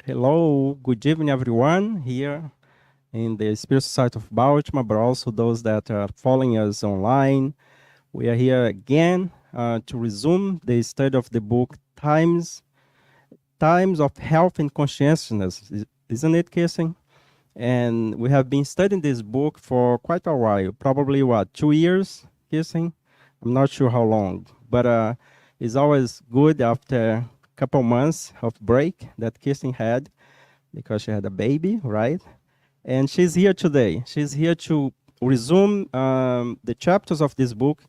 Hello, good evening, everyone here in the Spirit Society of Baltimore, but also those that are following us online. We are here again to resume the study of the book Times of Health and Conscientiousness, isn't it, Kirsten? And we have been studying this book for quite a while, probably 2 years, Kirsten? I'm not sure how long, but it's always good after a couple months of break that Kirsten had because she had a baby, right? And she's here today. She's here to resume the chapters of this book.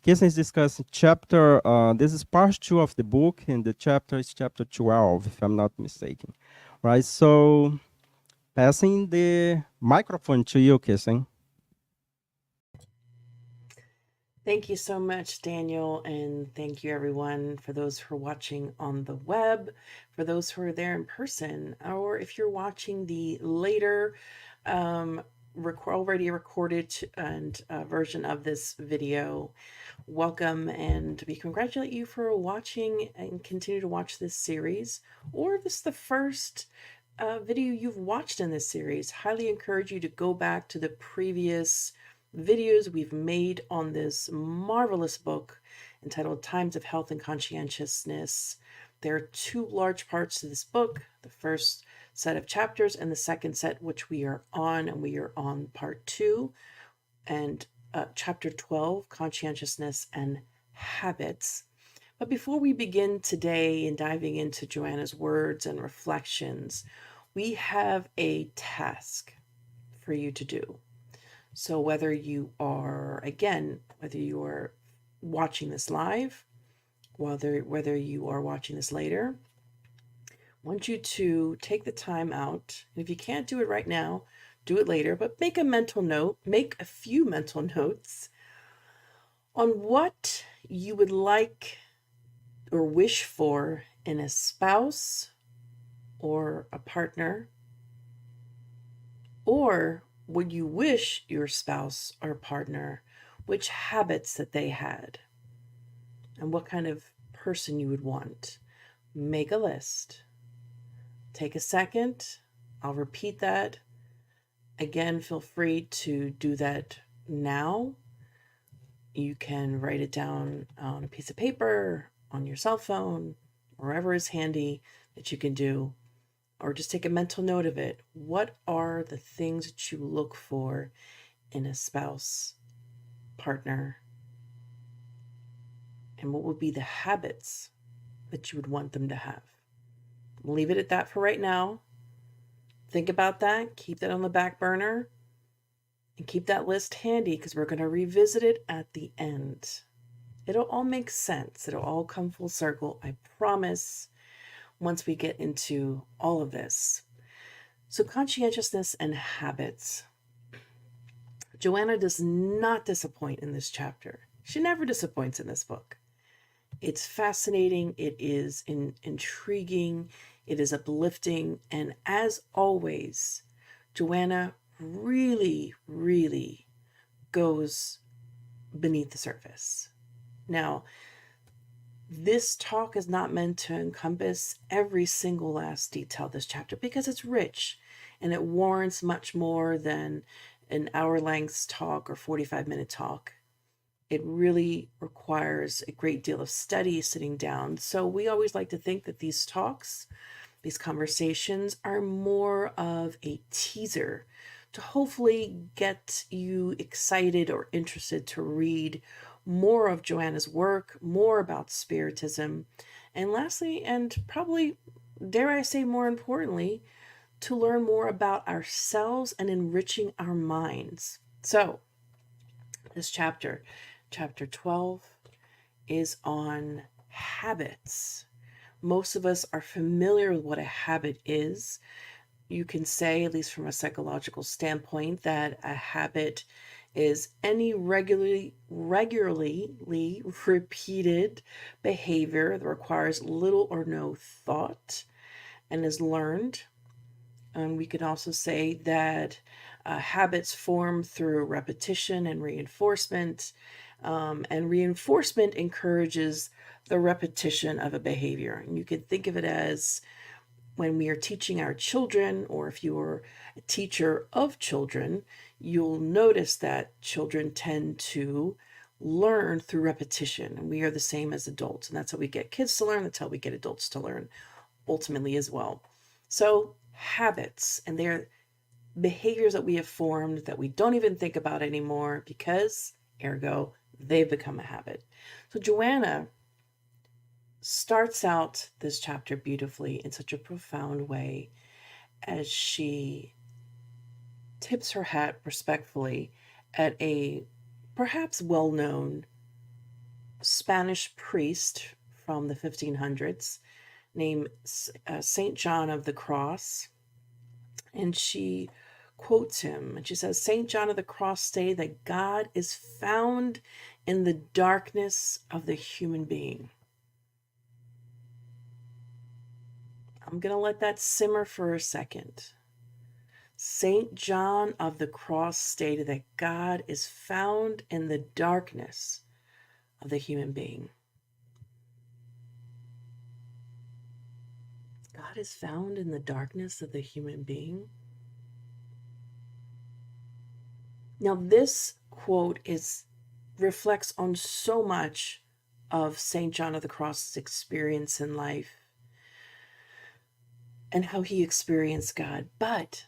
Kirsten is discussing this is part 2 of the book, and the chapter is chapter 12, if I'm not mistaken. Right, so passing the microphone to you, Kirsten. Thank you so much, Daniel, and thank you everyone for those who are watching on the web, for those who are there in person, or if you're watching the later already recorded and version of this video. Welcome, and we congratulate you for watching and continue to watch this series, or if this is the first video you've watched in this series. Highly encourage you to go back to the previous videos we've made on this marvelous book entitled Times of Health and Conscientiousness. There are 2 large parts to this book, the first set of chapters and the second set, which we are on, and we are on part 2 and chapter 12, Conscientiousness and Habits. But before we begin today in diving into Joanna's words and reflections, we have a task for you to do. So whether you are watching this live, whether you are watching this later, I want you to take the time out. And if you can't do it right now, do it later, but make a few mental notes on what you would like or wish for in a spouse or a partner, or would you wish your spouse or partner, which habits that they had, and what kind of person you would want. Make a list. Take a second. I'll repeat that. Again, feel free to do that now. You can write it down on a piece of paper, on your cell phone, wherever is handy that you can do, or just take a mental note of it. What are the things that you look for in a spouse, partner, and what would be the habits that you would want them to have? We'll leave it at that for right now. Think about that. Keep that on the back burner. And keep that list handy because we're going to revisit it at the end. It'll all make sense. It'll all come full circle, I promise, once we get into all of this. So, conscientiousness and habits. Joanna does not disappoint in this chapter. She never disappoints in this book. It's fascinating, it is intriguing, it is uplifting, and as always, Joanna really, really goes beneath the surface. Now, this talk is not meant to encompass every single last detail of this chapter because it's rich and it warrants much more than an hour-length talk or 45-minute talk. It really requires a great deal of study sitting down. So we always like to think that these talks, these conversations, are more of a teaser to hopefully get you excited or interested to read more of Joanna's work, more about Spiritism, and lastly, and probably, dare I say more importantly, to learn more about ourselves and enriching our minds. So, this chapter 12, is on habits. Most of us are familiar with what a habit is. You can say, at least from a psychological standpoint, that a habit is any regularly repeated behavior that requires little or no thought and is learned. And we can also say that habits form through repetition and reinforcement. And reinforcement encourages the repetition of a behavior. And you can think of it as when we are teaching our children, or if you are a teacher of children, you'll notice that children tend to learn through repetition. And we are the same as adults. And that's how we get kids to learn. That's how we get adults to learn ultimately as well. So habits, and they're behaviors that we have formed that we don't even think about anymore because, ergo, they've become a habit. So Joanna starts out this chapter beautifully in such a profound way as she tips her hat respectfully at a perhaps well-known Spanish priest from the 1500s named Saint John of the Cross. And she quotes him, and she says, Saint John of the Cross stated that God is found in the darkness of the human being. I'm going to let that simmer for a second. Saint John of the Cross stated that God is found in the darkness of the human being. God is found in the darkness of the human being. Now, this quote reflects on so much of St. John of the Cross's experience in life and how he experienced God, but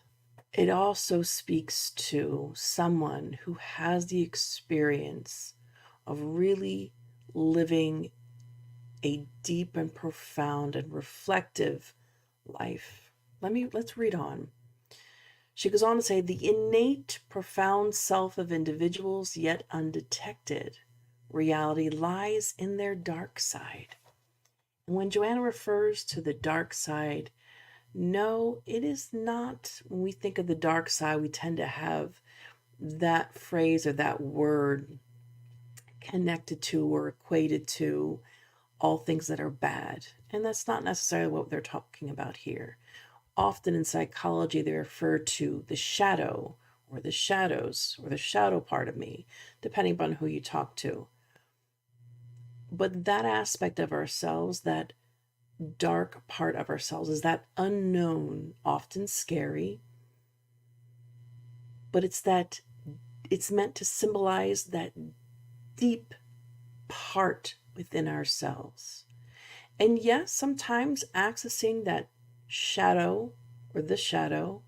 it also speaks to someone who has the experience of really living a deep and profound and reflective life. Let's read on. She goes on to say, the innate, profound self of individuals, yet undetected, reality lies in their dark side. And when Joanna refers to the dark side, no, it is not, when we think of the dark side, we tend to have that phrase or that word connected to or equated to all things that are bad. And that's not necessarily what they're talking about here. Often in psychology, they refer to the shadow or the shadows or the shadow part of me, depending upon who you talk to. But that aspect of ourselves, that dark part of ourselves, is that unknown, often scary, but it's meant to symbolize that deep part within ourselves. And yes, sometimes accessing that shadow or the shadow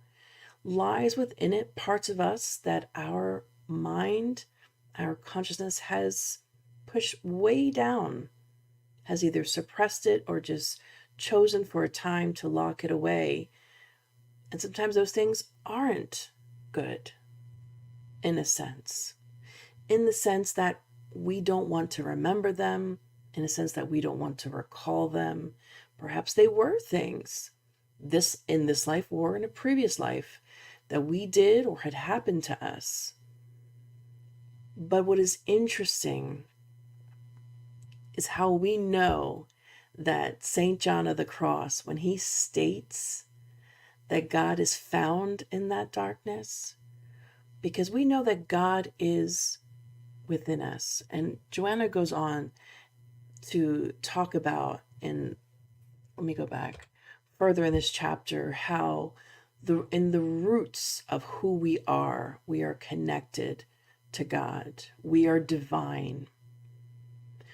lies within it parts of us that our mind, our consciousness has pushed way down, has either suppressed it or just chosen for a time to lock it away. And sometimes those things aren't good, in a sense. In the sense that we don't want to remember them, in a sense that we don't want to recall them. Perhaps they were things in this life or in a previous life that we did or had happened to us. But what is interesting is how we know that St. John of the Cross, when he states that God is found in that darkness, because we know that God is within us. And Joanna goes on to talk about, let me go back further in this chapter, how in the roots of who we are connected to God. We are divine.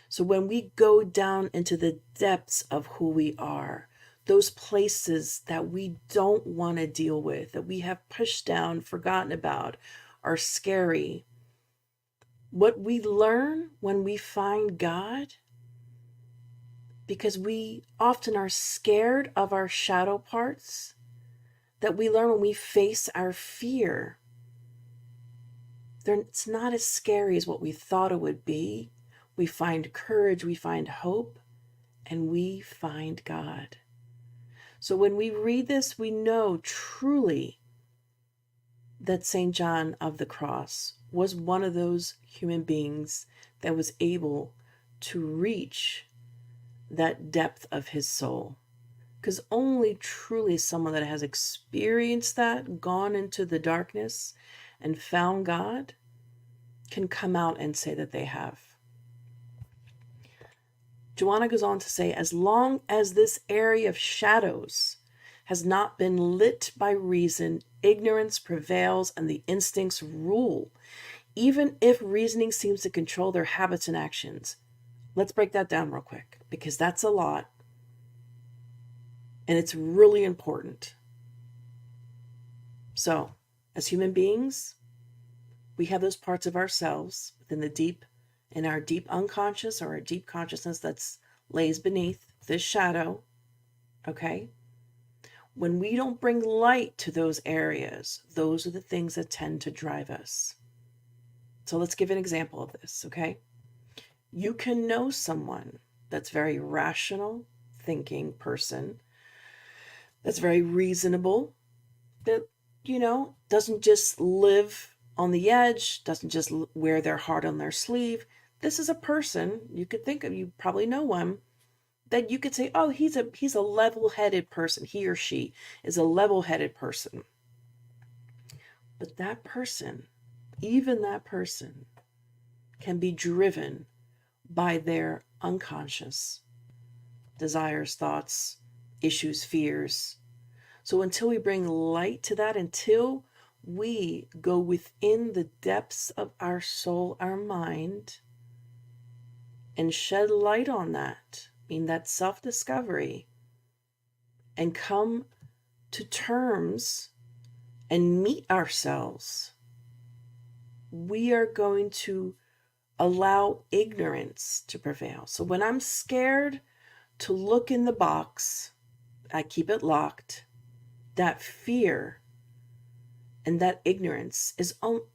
So when we go down into the depths of who we are, those places that we don't want to deal with, that we have pushed down, forgotten about, are scary. What we learn when we find God, because we often are scared of our shadow parts, that we learn when we face our fear. It's not as scary as what we thought it would be. We find courage, we find hope, and we find God. So when we read this, we know truly that St. John of the Cross was one of those human beings that was able to reach that depth of his soul. Because only truly someone that has experienced that, gone into the darkness and found God, can come out and say that they have. Joanna goes on to say, as long as this area of shadows has not been lit by reason, ignorance prevails and the instincts rule, even if reasoning seems to control their habits and actions. Let's break that down real quick, because that's a lot, and it's really important. So, as human beings, we have those parts of ourselves in our deep unconscious or our deep consciousness that's lays beneath this shadow, okay? When we don't bring light to those areas, those are the things that tend to drive us. So let's give an example of this, okay? You can know someone that's very rational thinking person, that's very reasonable, that, doesn't just live on the edge, doesn't just wear their heart on their sleeve. This is a person you could think of, you probably know one, that you could say, oh, he's a level-headed person. He or she is a level-headed person. But that person, even that person, can be driven by their unconscious desires, thoughts, issues, fears. So until we bring light to that, until we go within the depths of our soul, our mind, and shed light on that, in that self-discovery, and come to terms and meet ourselves, we are going to allow ignorance to prevail. So when I'm scared to look in the box, I keep it locked. That fear and that ignorance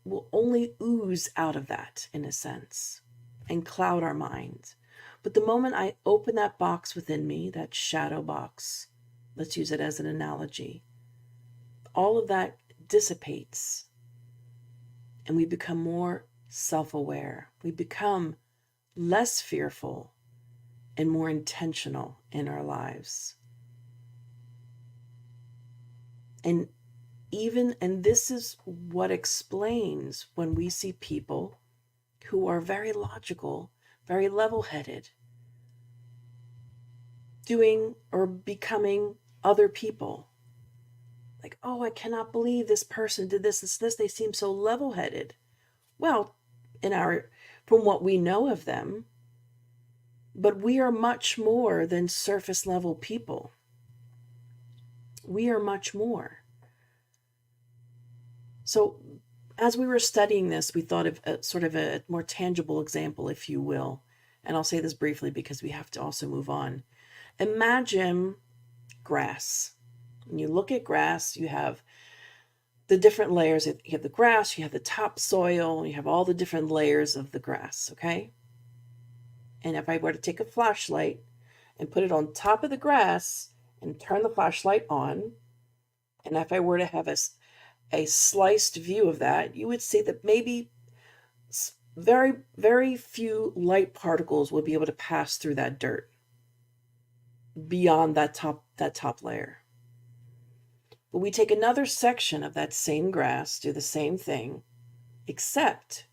will only ooze out of that, in a sense, and cloud our mind. But the moment I open that box within me, that shadow box, let's use it as an analogy, all of that dissipates and we become more self-aware. We become less fearful and more intentional in our lives. And this is what explains when we see people who are very logical, very level-headed, doing or becoming other people. Like, oh, I cannot believe this person did this, this. They seem so level-headed. Well, from what we know of them, but we are much more than surface level people. We are much more. So as we were studying this, we thought of sort of a more tangible example, if you will. And I'll say this briefly because we have to also move on. Imagine grass. When you look at grass, you have the different layers. You have the grass, you have the topsoil, you have all the different layers of the grass, okay? And if I were to take a flashlight and put it on top of the grass and turn the flashlight on, and if I were to have a sliced view of that, you would see that maybe very, very few light particles would be able to pass through that dirt beyond that top layer. But we take another section of that same grass, do the same thing, except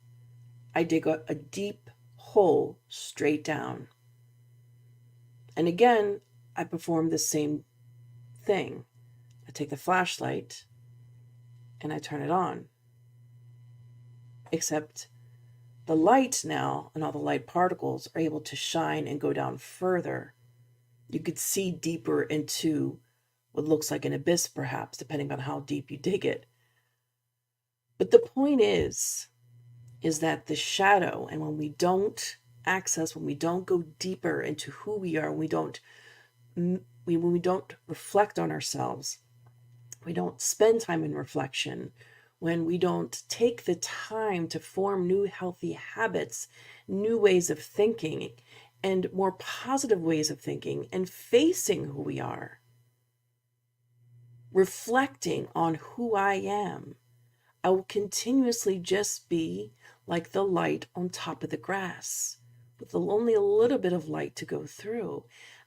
I dig a deep hole straight down. And again, I perform the same thing. I take the flashlight and I turn it on. Except the light now and all the light particles are able to shine and go down further. You could see deeper into what looks like an abyss, perhaps, depending on how deep you dig it. But the point is that the shadow, and when we don't go deeper into who we are, when we don't reflect on ourselves, we don't spend time in reflection, when we don't take the time to form new healthy habits, new ways of thinking, and more positive ways of thinking, and facing who we are, reflecting on who I am, I will continuously just be like the light on top of the grass, with only a little bit of light to go through.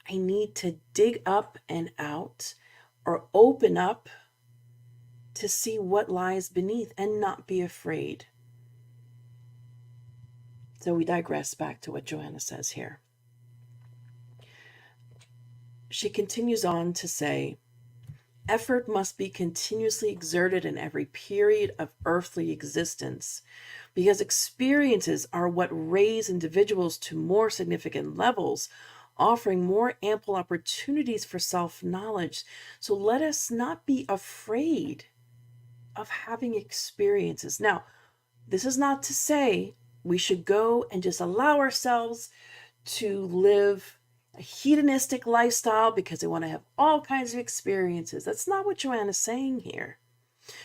I need to dig up and out, or open up to see what lies beneath and not be afraid. So we digress back to what Joanna says here. She continues on to say, Effort must be continuously exerted in every period of earthly existence, because experiences are what raise individuals to more significant levels, offering more ample opportunities for self-knowledge. So let us not be afraid of having experiences. Now, this is not to say we should go and just allow ourselves to live a hedonistic lifestyle because they want to have all kinds of experiences. That's not what Joanna's saying here.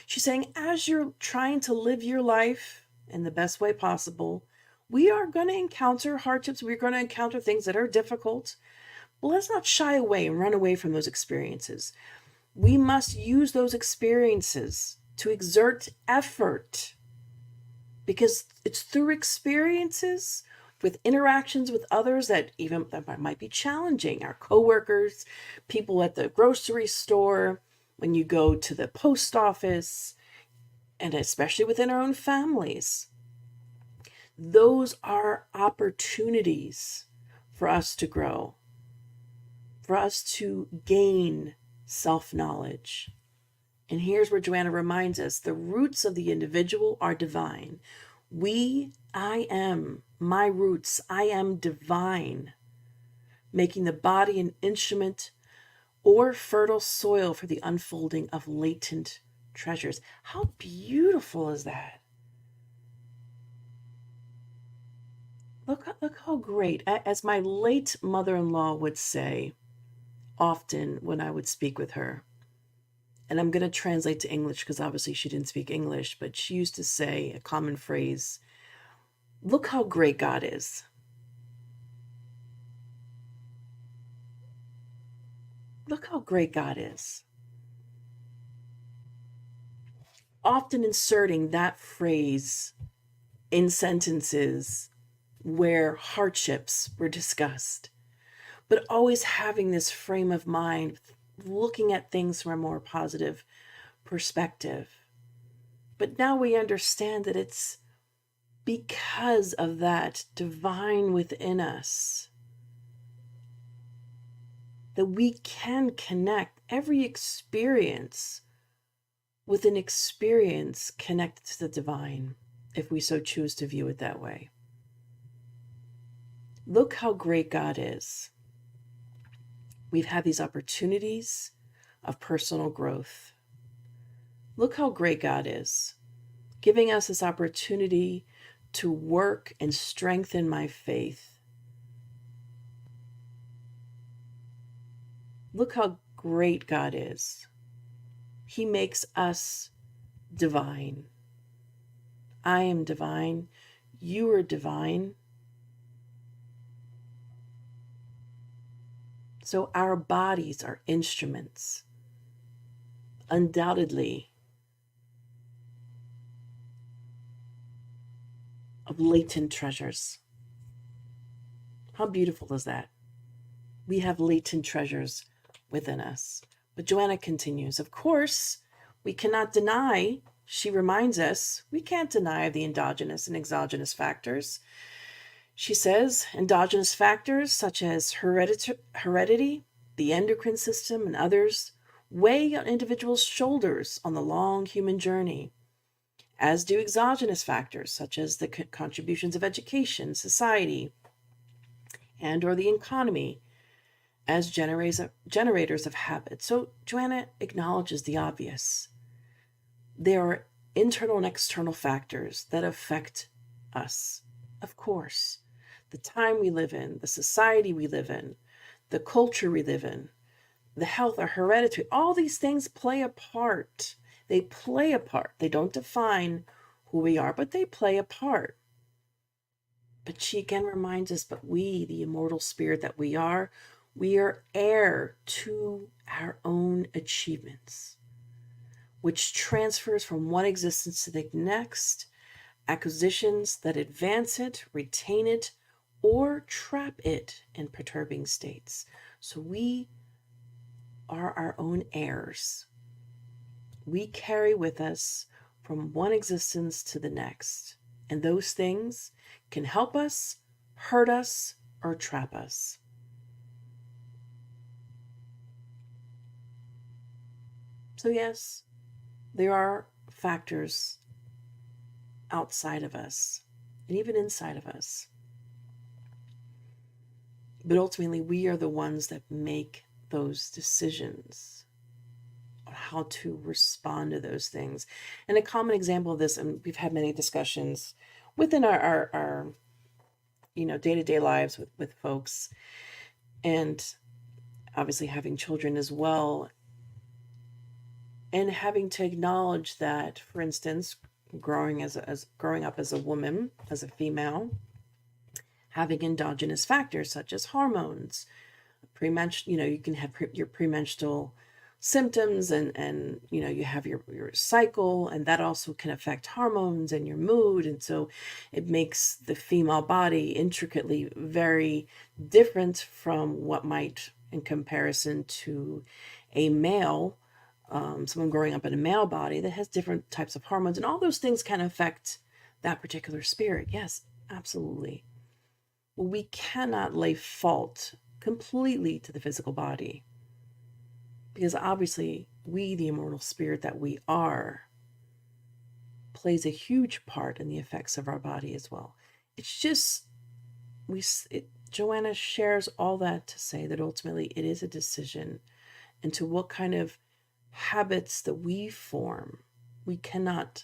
She's saying, as you're trying to live your life in the best way possible, we are going to encounter hardships. We're going to encounter things that are difficult. But let's not shy away and run away from those experiences. We must use those experiences to exert effort, because it's through experiences with interactions with others that might be challenging. Our coworkers, people at the grocery store, when you go to the post office, and especially within our own families. Those are opportunities for us to grow, for us to gain self-knowledge. And here's where Joanna reminds us, the roots of the individual are divine. I am, my roots, I am divine, making the body an instrument or fertile soil for the unfolding of latent treasures. How beautiful is that? Look how great. As my late mother-in-law would say often when I would speak with her, and I'm going to translate to English because obviously she didn't speak English, but she used to say a common phrase, look how great God is. Look how great God is. Often inserting that phrase in sentences where hardships were discussed, but always having this frame of mind, looking at things from a more positive perspective. But now we understand that it's because of that divine within us that we can connect every experience with an experience connected to the divine, if we so choose to view it that way. Look how great God is. We've had these opportunities of personal growth. Look how great God is, giving us this opportunity to work and strengthen my faith. Look how great God is. He makes us divine. I am divine. You are divine. So our bodies are instruments, undoubtedly, of latent treasures. How beautiful is that? We have latent treasures within us. But Joanna continues, of course, we cannot deny, she reminds us, we can't deny the endogenous and exogenous factors. She says, endogenous factors such as heredity, the endocrine system, and others weigh on individuals' shoulders on the long human journey, as do exogenous factors such as the contributions of education, society, and or the economy as generators of habit. So Joanna acknowledges the obvious. There are internal and external factors that affect us, of course. The time we live in, the society we live in, the culture we live in, the health, our heredity, all these things play a part. They play a part. They don't define who we are, but they play a part. But she again reminds us, but we, the immortal spirit that we are heir to our own achievements, which transfers from one existence to the next, acquisitions that advance it, retain it, or trap it in perturbing states. So we are our own heirs. We carry with us from one existence to the next, and those things can help us, hurt us, or trap us. So yes, there are factors outside of us and even inside of us. But ultimately, we are the ones that make those decisions on how to respond to those things. And a common example of this, and we've had many discussions within our day-to-day lives with folks, and obviously having children as well, and having to acknowledge that, for instance, growing up as a woman, as a female, having endogenous factors such as hormones, premenstrual, you can have your premenstrual symptoms, and you have your cycle, and that also can affect hormones and your mood. And so it makes the female body intricately very different from what might, in comparison to a male, someone growing up in a male body that has different types of hormones, and all those things can affect that particular spirit. Yes, absolutely. Well, we cannot lay fault completely to the physical body, because obviously we, the immortal spirit that we are, plays a huge part in the effects of our body as well. It's just, Joanna shares all that to say that ultimately it is a decision into what kind of habits that we form. We cannot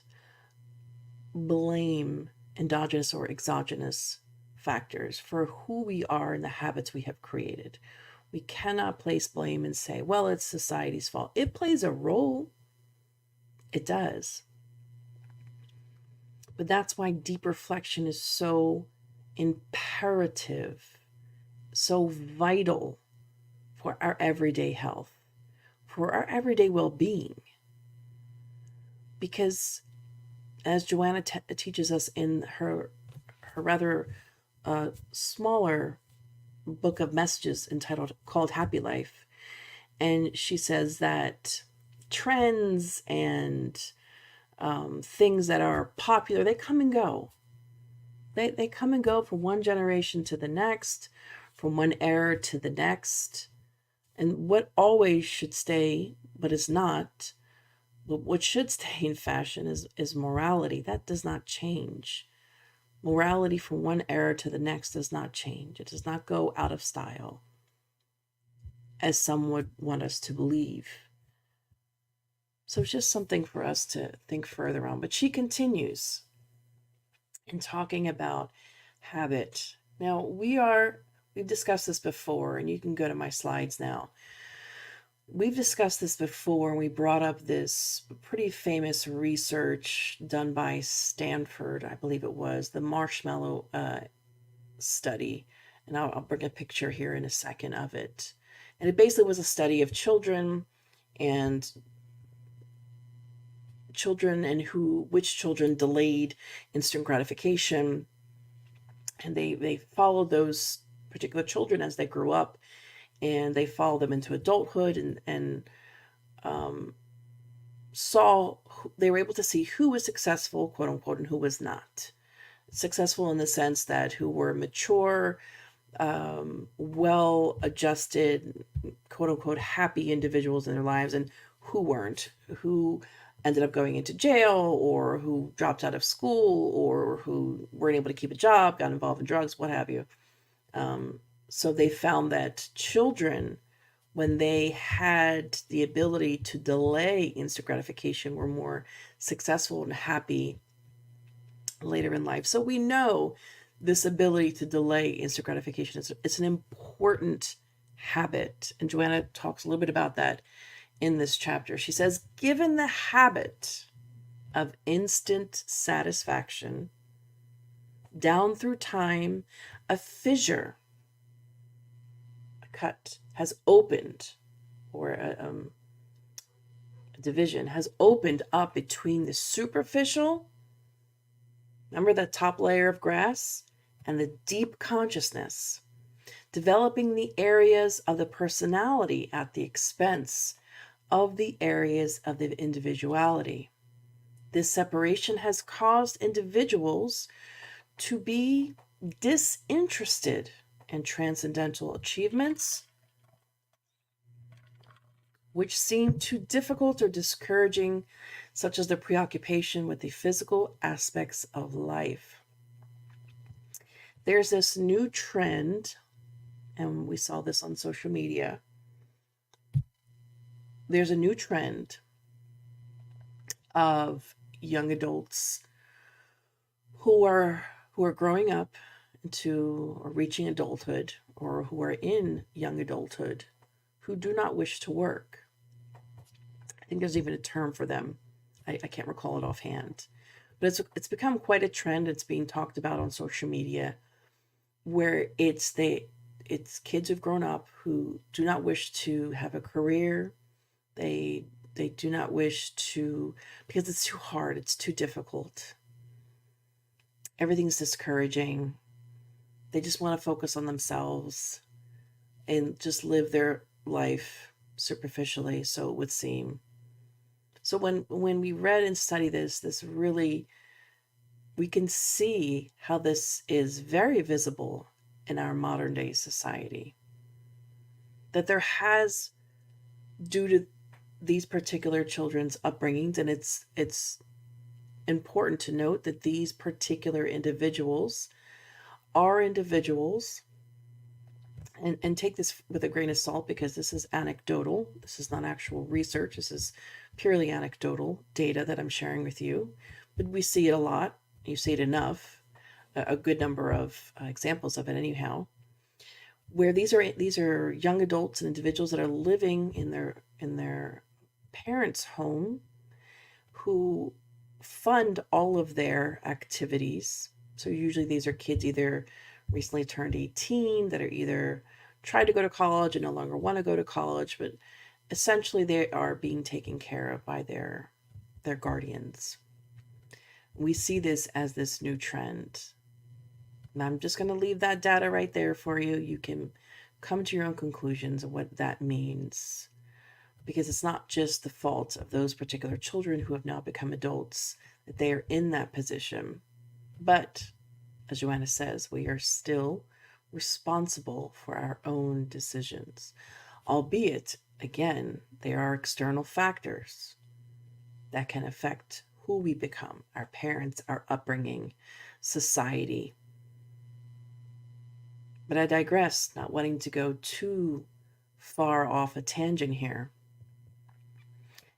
blame endogenous or exogenous factors for who we are and the habits we have created. We cannot place blame and say, well, it's society's fault. It plays a role. It does. But that's why deep reflection is so imperative, so vital for our everyday health, for our everyday well-being. Because as Joanna teaches us in her rather smaller book of messages called Happy Life, and she says that trends and things that are popular, they come and go. They come and go from one generation to the next, from one era to the next. And what always should stay, but is not, what should stay in fashion is morality. That does not change. Morality from one era to the next does not change. It does not go out of style, as some would want us to believe. So it's just something for us to think further on. But she continues in talking about habit. Now, we've discussed this before, and you can go to my slides now. We've discussed this before, and we brought up this pretty famous research done by Stanford, I believe it was, the marshmallow study. And I'll bring a picture here in a second of it. And it basically was a study of children and which children delayed instant gratification. And they followed those particular children as they grew up, and they followed them into adulthood, and they were able to see who was successful, quote unquote, and who was not. Successful in the sense that who were mature, well-adjusted, quote unquote, happy individuals in their lives, and who weren't, who ended up going into jail, or who dropped out of school, or who weren't able to keep a job, got involved in drugs, what have you. So they found that children, when they had the ability to delay instant gratification, were more successful and happy later in life. So we know this ability to delay instant gratification it's an important habit. And Joanna talks a little bit about that in this chapter. She says, given the habit of instant satisfaction, down through time, a fissure, a cut, has opened, or a division has opened up between the superficial, remember that top layer of grass, and the deep consciousness, developing the areas of the personality at the expense of the areas of the individuality. This separation has caused individuals to be disinterested in transcendental achievements which seem too difficult or discouraging, such as the preoccupation with the physical aspects of life. There's this new trend, and we saw this on social media. There's a new trend of young adults who are growing up into or reaching adulthood, or who are in young adulthood, who do not wish to work. I think there's even a term for them. I can't recall it offhand, but it's become quite a trend. It's being talked about on social media, where it's kids who've grown up who do not wish to have a career. They do not wish to, because it's too hard, it's too difficult. Everything's discouraging. They just want to focus on themselves and just live their life superficially, so it would seem. So when we read and study this really, we can see how this is very visible in our modern day society. That there has, due to these particular children's upbringings, and it's important to note that these particular individuals are individuals, and take this with a grain of salt, because this is anecdotal. This is not actual research. This is purely anecdotal data that I'm sharing with you. But we see it a lot. You see it enough, a good number of examples of it anyhow, where these are young adults and individuals that are living in their parents' home, who fund all of their activities. So usually these are kids either recently turned 18, that are either tried to go to college and no longer want to go to college, but essentially they are being taken care of by their guardians. We see this as this new trend. And I'm just going to leave that data right there for you. You can come to your own conclusions of what that means, because it's not just the fault of those particular children who have now become adults that they are in that position, but as Joanna says, we are still responsible for our own decisions, albeit, again, there are external factors that can affect who we become: our parents, our upbringing, society. But I digress, not wanting to go too far off a tangent here.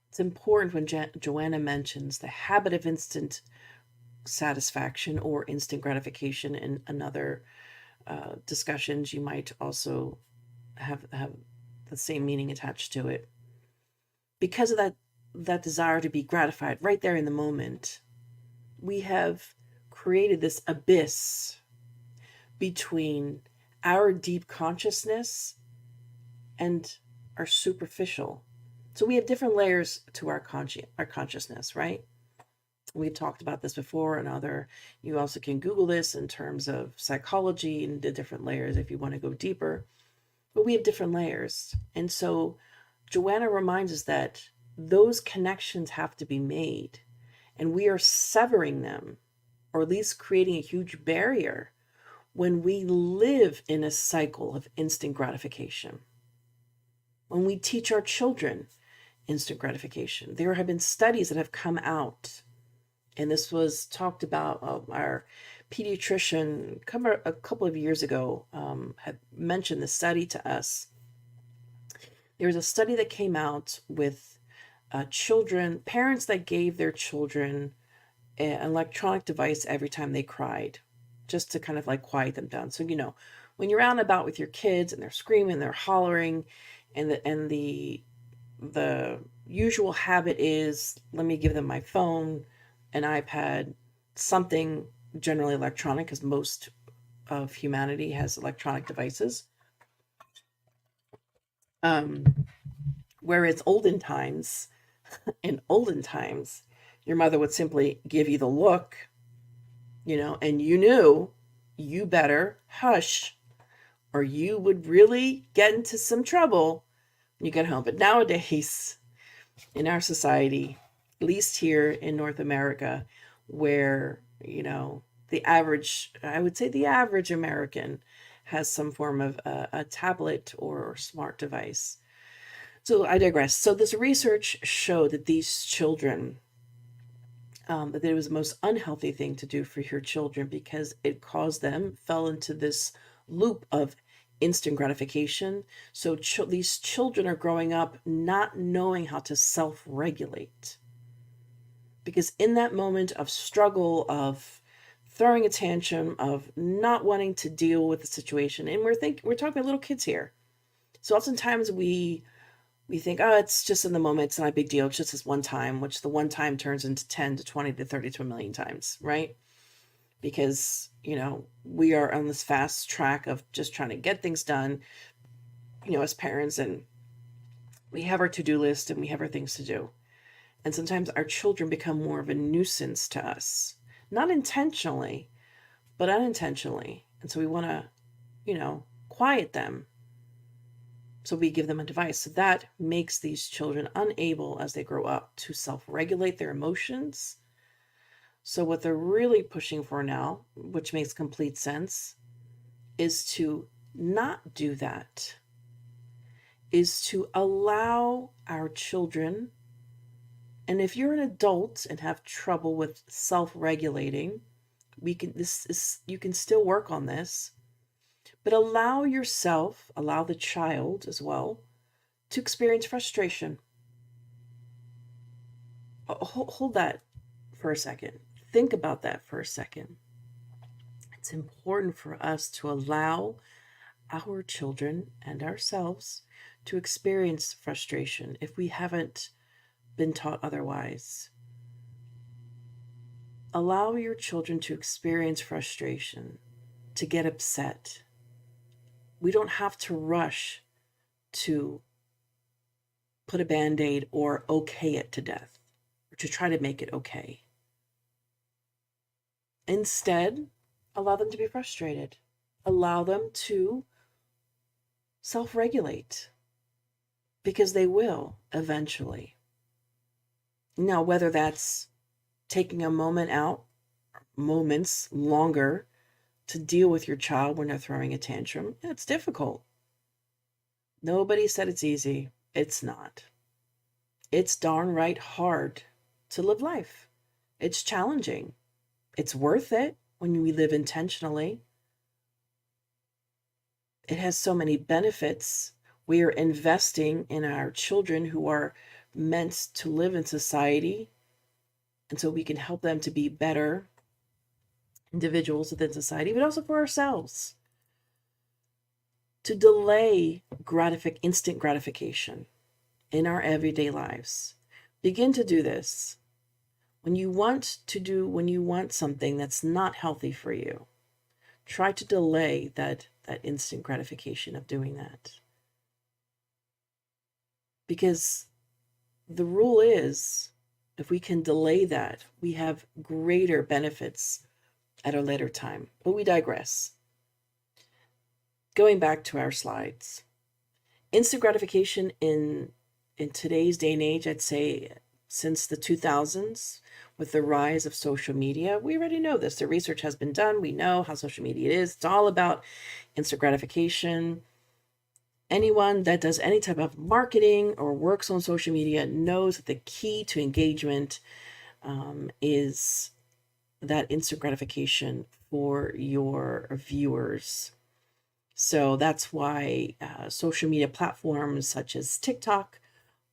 It's important when Joanna mentions the habit of instant satisfaction or instant gratification. In another discussions, you might also have the same meaning attached to it. Because of that desire to be gratified right there in the moment, we have created this abyss between our deep consciousness and our superficial. So we have different layers to our consciousness, right? We've talked about this before, and you also can Google this in terms of psychology and the different layers if you want to go deeper. But we have different layers. And so Joanna reminds us that those connections have to be made, and we are severing them, or at least creating a huge barrier, when we live in a cycle of instant gratification. When we teach our children instant gratification, there have been studies that have come out, and this was talked about. Our pediatrician a couple of years ago had mentioned the study to us. There was a study that came out with parents that gave their children an electronic device every time they cried, just to kind of like quiet them down. So, when you're out and about with your kids and they're screaming, they're hollering, and the usual habit is, let me give them my phone, an iPad, something generally electronic, because most of humanity has electronic devices. Whereas in olden times, your mother would simply give you the look, and you knew you better hush, or you would really get into some trouble when you get home. But nowadays, in our society, at least here in North America, where, I would say the average American has some form of a tablet or smart device. So I digress. So this research showed that these children, that it was the most unhealthy thing to do for your children because it caused them, fell into this loop of instant gratification. So these children are growing up not knowing how to self-regulate. Because in that moment of struggle, of throwing a tantrum, of not wanting to deal with the situation, and we're talking about little kids here. So oftentimes we think, oh, it's just in the moment, it's not a big deal, it's just this one time, which the one time turns into 10 to 20 to 30 to a million times, right? Because, we are on this fast track of just trying to get things done, as parents, and we have our to-do list and we have our things to do. And sometimes our children become more of a nuisance to us, not intentionally, but unintentionally. And so we want to, quiet them. So we give them a device. So that makes these children unable as they grow up to self-regulate their emotions. So what they're really pushing for now, which makes complete sense, is to not do that, is to allow our children. And if you're an adult and have trouble with self-regulating, you can still work on this, but allow the child as well, to experience frustration. Hold that for a second. Think about that for a second. It's important for us to allow our children and ourselves to experience frustration if we haven't been taught otherwise. Allow your children to experience frustration, to get upset. We don't have to rush to put a Band-Aid or okay it to death, or to try to make it okay. Instead, allow them to be frustrated. Allow them to self-regulate, because they will eventually. Now, whether that's taking a moments longer to deal with your child when they're throwing a tantrum, it's difficult. Nobody said it's easy. It's not. It's darn right hard to live life. It's challenging. It's worth it when we live intentionally. It has so many benefits. We are investing in our children who are meant to live in society, and so we can help them to be better individuals within society, but also for ourselves. To delay instant gratification in our everyday lives. Begin to do this. When you want something that's not healthy for you, try to delay that instant gratification of doing that. Because the rule is, if we can delay that, we have greater benefits at a later time. But we digress. Going back to our slides. Instant gratification in today's day and age, I'd say since the 2000s, with the rise of social media, we already know this. The research has been done. We know how social media is. It's all about instant gratification. Anyone that does any type of marketing or works on social media knows that the key to engagement is that instant gratification for your viewers. So that's why social media platforms such as TikTok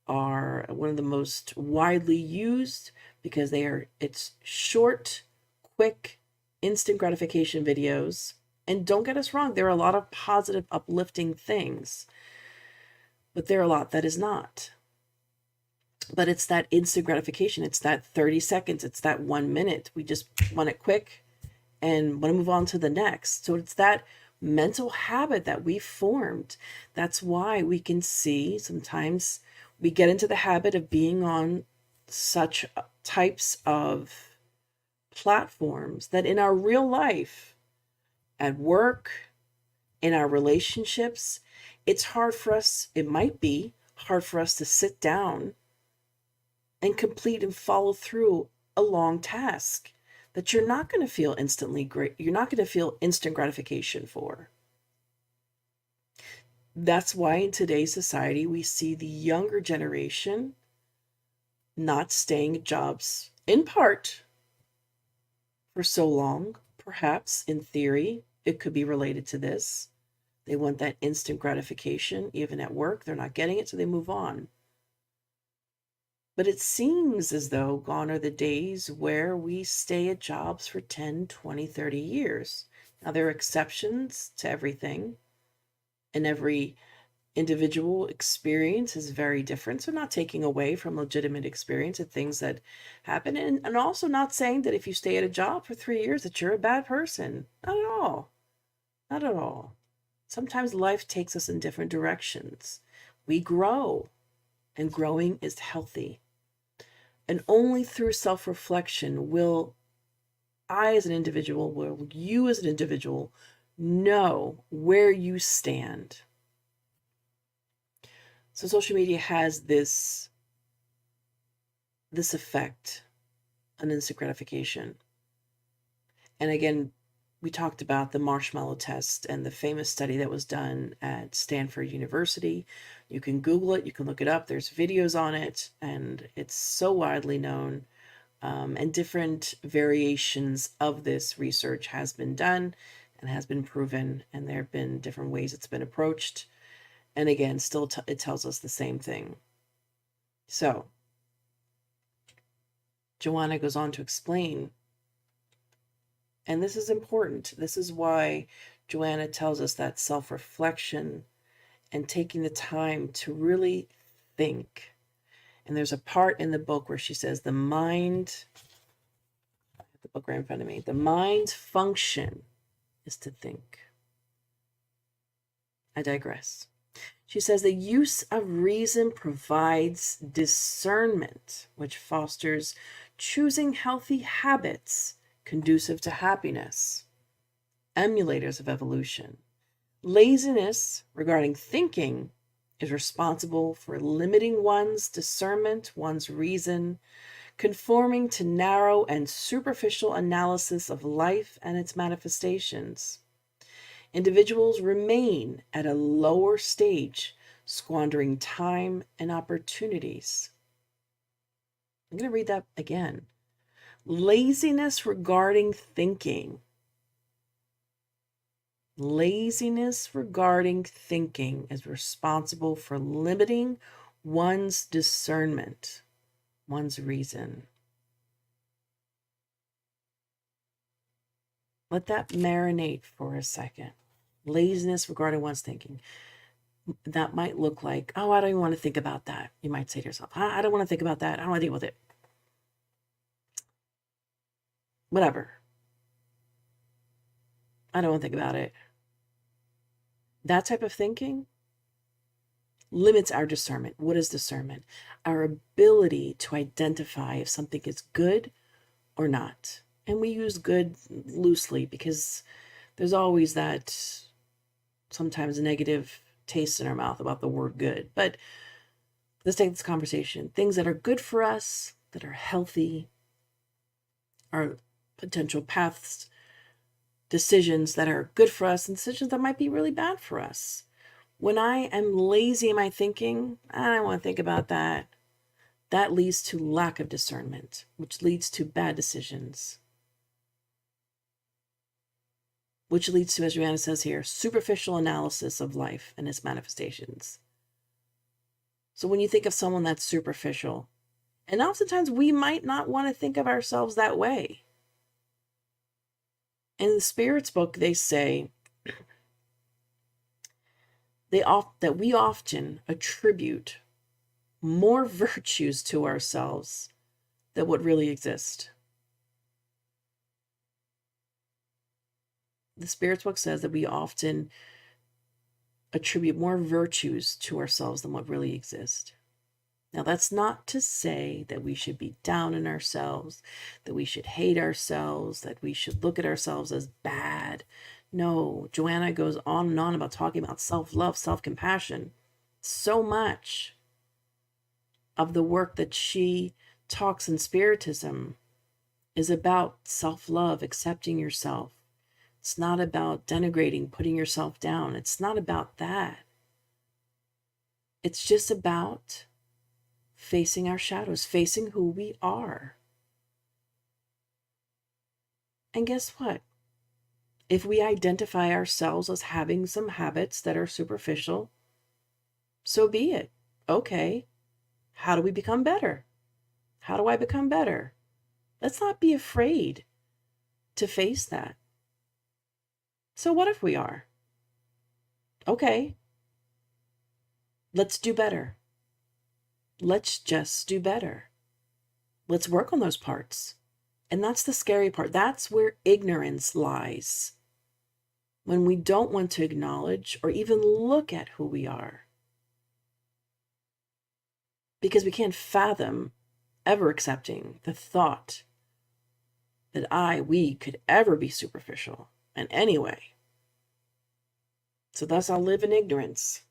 are one of the most widely used, because it's short, quick, instant gratification videos. And don't get us wrong, there are a lot of positive, uplifting things, but there are a lot that is not. But it's that instant gratification. It's that 30 seconds. It's that 1 minute. We just want it quick and want to move on to the next. So it's that mental habit that we've formed. That's why we can see sometimes we get into the habit of being on such types of platforms that in our real life, at work, in our relationships, it might be hard for us to sit down and complete and follow through a long task that you're not going to feel instantly great. You're not going to feel instant gratification for. That's why in today's society, we see the younger generation not staying at jobs, in part for so long. Perhaps in theory, it could be related to this. They want that instant gratification, even at work. They're not getting it, so they move on. But it seems as though gone are the days where we stay at jobs for 10, 20, 30 years. Now, there are exceptions to everything, and every individual experience is very different. So, not taking away from legitimate experience and things that happen, and also not saying that if you stay at a job for 3 years that you're a bad person. Not at all. Not at all. Sometimes life takes us in different directions. We grow, and growing is healthy. And only through self-reflection will I, as an individual, will you, as an individual, know where you stand. So social media has this effect on instant gratification. And again, we talked about the marshmallow test and the famous study that was done at Stanford University. You can Google it, you can look it up. There's videos on it, and it's so widely known. And different variations of this research has been done and has been proven, and there have been different ways it's been approached. And again, still it tells us the same thing. So, Joanna goes on to explain, and this is important. This is why Joanna tells us that self-reflection and taking the time to really think. And there's a part in the book where she says the mind, I have the book right in front of me, the mind's function is to think. I digress. She says the use of reason provides discernment, which fosters choosing healthy habits conducive to happiness, emulators of evolution. Laziness regarding thinking is responsible for limiting one's discernment, one's reason, conforming to narrow and superficial analysis of life and its manifestations. Individuals remain at a lower stage, squandering time and opportunities. I'm going to read that again. Laziness regarding thinking. Laziness regarding thinking is responsible for limiting one's discernment, one's reason. Let that marinate for a second. Laziness regarding one's thinking. That might look like, oh, I don't even want to think about that. You might say to yourself, I don't want to think about that. I don't want to deal with it. Whatever. I don't want to think about it. That type of thinking limits our discernment. What is discernment? Our ability to identify if something is good or not. And we use good loosely because there's always that sometimes negative taste in our mouth about the word good. But let's take this conversation. Things that are good for us, that are healthy, are potential paths, decisions that are good for us, and decisions that might be really bad for us. When I am lazy in my thinking, I don't want to think about that. That leads to lack of discernment, which leads to bad decisions. Which leads to, as Joanna says here, superficial analysis of life and its manifestations. So when you think of someone that's superficial, and oftentimes we might not want to think of ourselves that way. In the Spirit's book, they say that we often attribute more virtues to ourselves than what really exist. The Spirit's book says that we often attribute more virtues to ourselves than what really exist. Now, that's not to say that we should be down on ourselves, that we should hate ourselves, that we should look at ourselves as bad. No, Joanna goes on and on about talking about self-love, self-compassion. So much of the work that she talks in Spiritism is about self-love, accepting yourself. It's not about denigrating, putting yourself down. It's not about that. It's just about facing our shadows, facing who we are. And guess what? If we identify ourselves as having some habits that are superficial, so be it. Okay, how do we become better? How do I become better? Let's not be afraid to face that. So what if we are? Okay, let's do better. Let's just do better. Let's work on those parts. And that's the scary part. That's where ignorance lies. When we don't want to acknowledge or even look at who we are. Because we can't fathom ever accepting the thought that we could ever be superficial in any way. So thus I'll live in ignorance.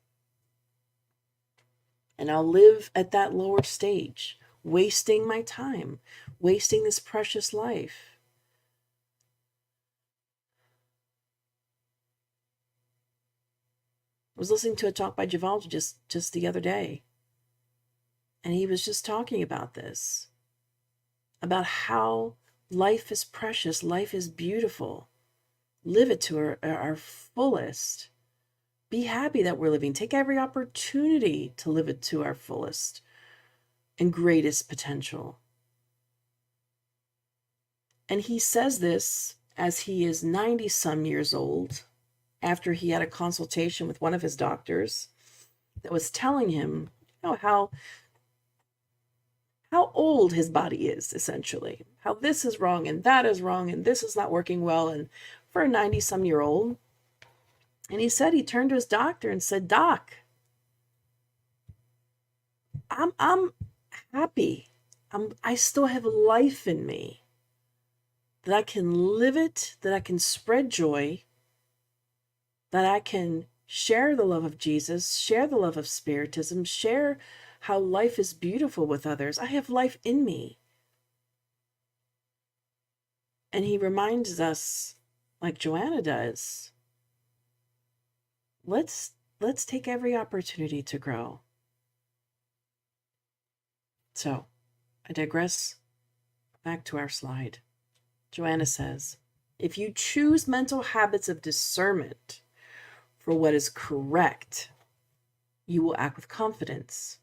And I'll live at that lower stage, wasting my time, wasting this precious life. I was listening to a talk by Givaldi just the other day, and he was just talking about this, about how life is precious, life is beautiful. Live it to our fullest. Be happy that we're living. Take every opportunity to live it to our fullest and greatest potential. And he says this as he is 90-some years old, after he had a consultation with one of his doctors that was telling him, how old his body is, essentially. How this is wrong and that is wrong and this is not working well, and for a 90-some-year-old. And he said, he turned to his doctor and said, Doc, I'm happy. I still have life in me. That I can live it, that I can spread joy, that I can share the love of Jesus, share the love of Spiritism, share how life is beautiful with others. I have life in me. And he reminds us, like Joanna does, let's take every opportunity to grow. So, I digress. Back to our slide. Joanna says, if you choose mental habits of discernment for what is correct, you will act with confidence.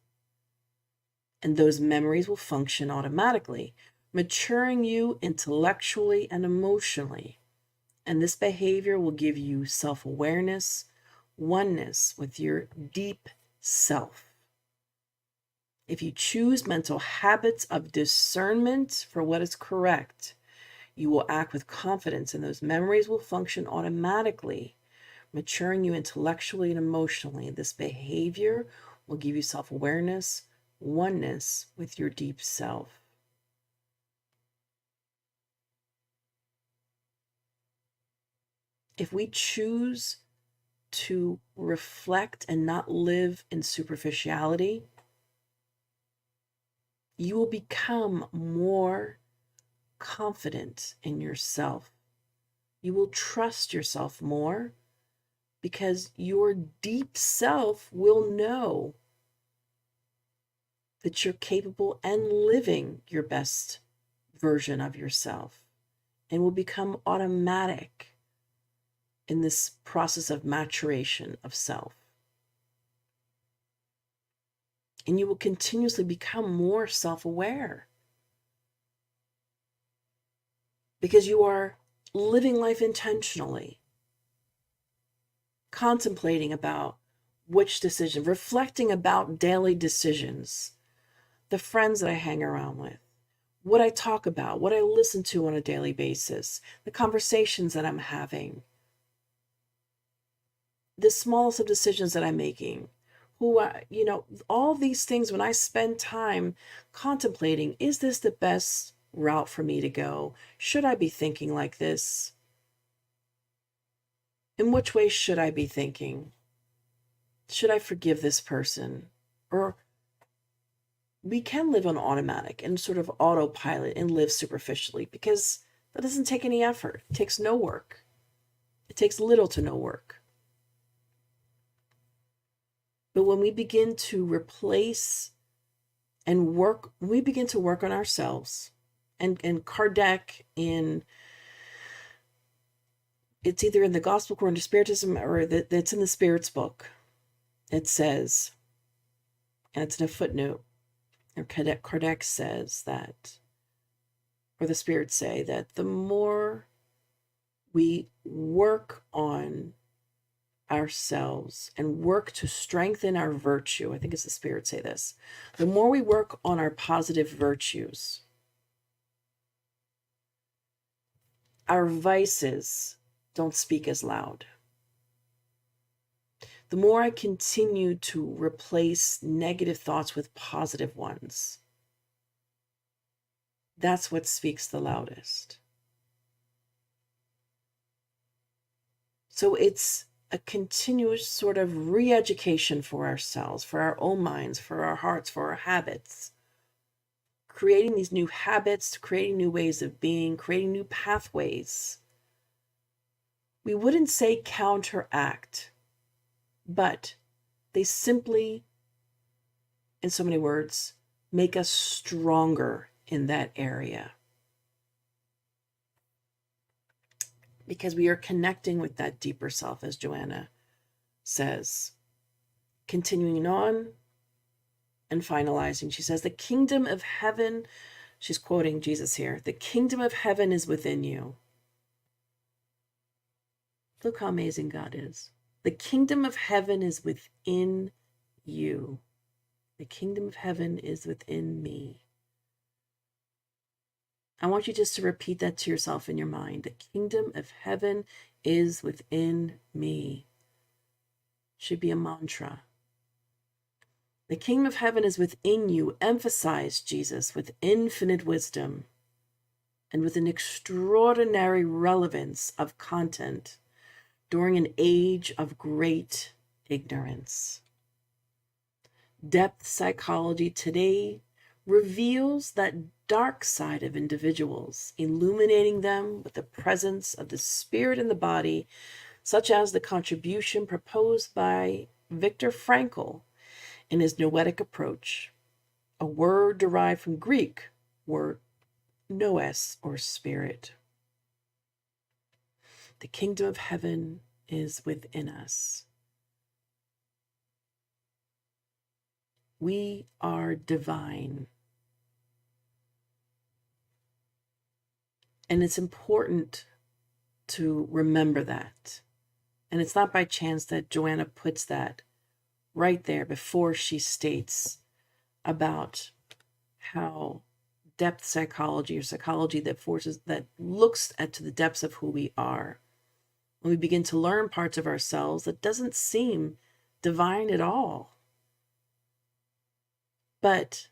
And those memories will function automatically, maturing you intellectually and emotionally. And this behavior will give you self-awareness, oneness with your deep self. If you choose mental habits of discernment for what is correct, you will act with confidence, and those memories will function automatically, maturing you intellectually and emotionally. This behavior will give you self-awareness, oneness with your deep self. If we choose to reflect and not live in superficiality, you will become more confident in yourself. You will trust yourself more because your deep self will know that you're capable and living your best version of yourself, and will become automatic in this process of maturation of self. And you will continuously become more self-aware because you are living life intentionally, contemplating about which decision, reflecting about daily decisions, the friends that I hang around with, what I talk about, what I listen to on a daily basis, the conversations that I'm having, the smallest of decisions that I'm making, all these things. When I spend time contemplating, is this the best route for me to go? Should I be thinking like this? In which way should I be thinking? Should I forgive this person? Or we can live on automatic and sort of autopilot and live superficially, because that doesn't take any effort. It takes no work. It takes little to no work. But when we begin to replace and work, we begin to work on ourselves. And Kardec, it's either in the Gospel according to Spiritism or it's in the Spirits book. It says, and it's in a footnote, or Kardec says that, or the spirits say that the more we work on ourselves and work to strengthen our virtue, I think it's the spirits say this, the more we work on our positive virtues, our vices don't speak as loud. The more I continue to replace negative thoughts with positive ones, that's what speaks the loudest. So it's a continuous sort of re-education for ourselves, for our own minds, for our hearts, for our habits. Creating these new habits, creating new ways of being, creating new pathways. We wouldn't say counteract, but they simply, in so many words, make us stronger in that area. Because we are connecting with that deeper self, as Joanna says. Continuing on and finalizing, she says, the kingdom of heaven, she's quoting Jesus here, the kingdom of heaven is within you. Look how amazing God is. The kingdom of heaven is within you. The kingdom of heaven is within me. I want you just to repeat that to yourself in your mind. The kingdom of heaven is within me. Should be a mantra. The kingdom of heaven is within you, emphasized Jesus with infinite wisdom and with an extraordinary relevance of content during an age of great ignorance. Depth psychology today reveals that dark side of individuals, illuminating them with the presence of the spirit in the body, such as the contribution proposed by Viktor Frankl in his noetic approach, a word derived from Greek word noes, or spirit. The kingdom of heaven is within us. We are divine. And it's important to remember that. And it's not by chance that Joanna puts that right there before she states about how depth psychology, or psychology that looks to the depths of who we are. When we begin to learn parts of ourselves that doesn't seem divine at all. But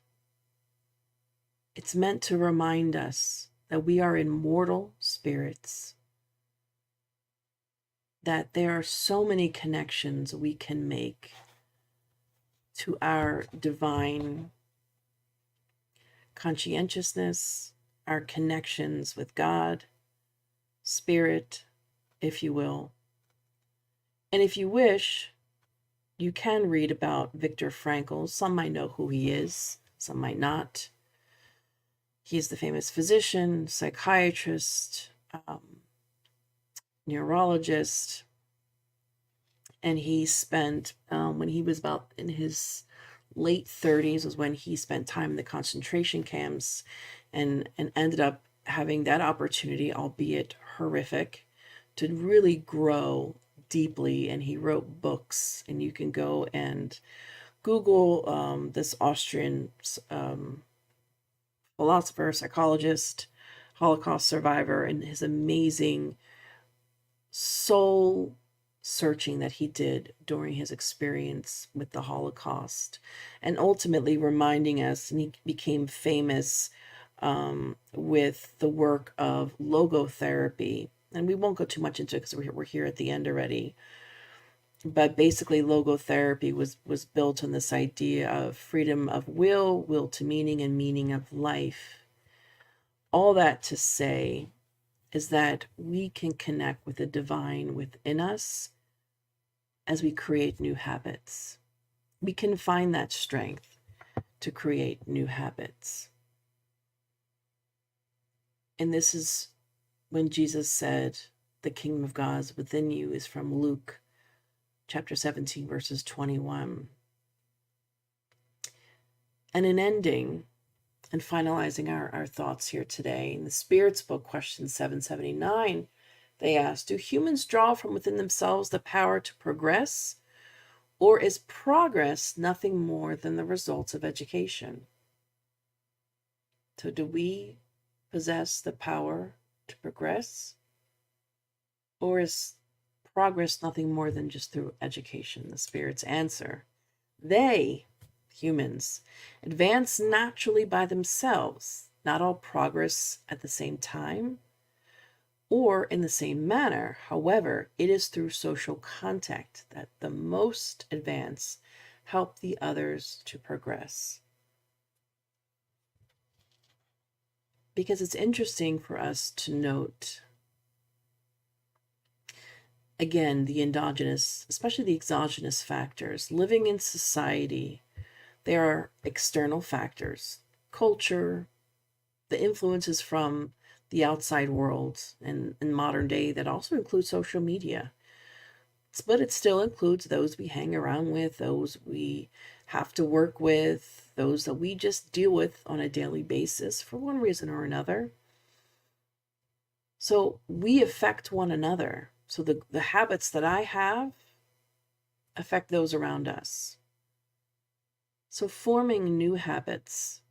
it's meant to remind us that we are immortal spirits, that there are so many connections we can make to our divine conscientiousness, our connections with God, spirit, if you will. And if you wish, you can read about Viktor Frankl. Some might know who he is, some might not. He's the famous physician, psychiatrist, neurologist, and he spent, when he was about in his late 30s, was when he spent time in the concentration camps and ended up having that opportunity, albeit horrific, to really grow deeply. And he wrote books, and you can go and Google this Austrian philosopher, psychologist, Holocaust survivor, and his amazing soul searching that he did during his experience with the Holocaust, and ultimately reminding us, and he became famous with the work of logotherapy. And we won't go too much into it because we're here at the end already. But basically, logotherapy was built on this idea of freedom of will to meaning, and meaning of life. All that to say is that we can connect with the divine within us as we create new habits. we can find that strength to create new habits. And this is when Jesus said, the kingdom of God is within you, is from Luke chapter 17, verses 21. And in ending and finalizing our thoughts here today, in the Spirit's book, question 779, they ask, do humans draw from within themselves the power to progress, or is progress nothing more than the results of education? So do we possess the power to progress, or is progress nothing more than just through education? The Spirit's answer, they, humans, advance naturally by themselves, not all progress at the same time or in the same manner. However, it is through social contact that the most advance help the others to progress. Because it's interesting for us to note, again, the endogenous, especially the exogenous factors. Living in society, there are external factors, culture, the influences from the outside world, and in modern day that also includes social media. But it still includes those we hang around with, those we have to work with, those that we just deal with on a daily basis for one reason or another. So we affect one another. So the habits that I have affect those around us. So forming new habits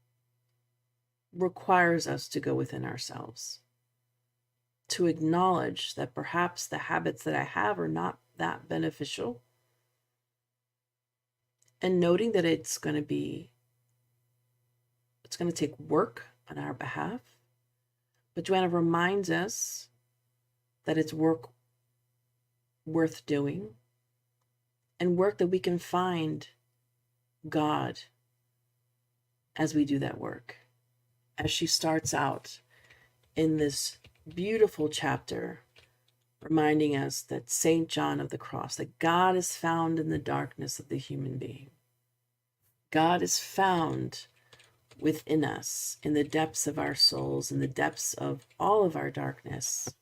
requires us to go within ourselves, to acknowledge that perhaps the habits that I have are not that beneficial, and noting that it's going to take work on our behalf. But Joanna reminds us that it's work worth doing, and work that we can find God as we do that work. As she starts out in this beautiful chapter, reminding us that St. John of the Cross, that God is found in the darkness of the human being. God is found within us, in the depths of our souls, in the depths of all of our darkness,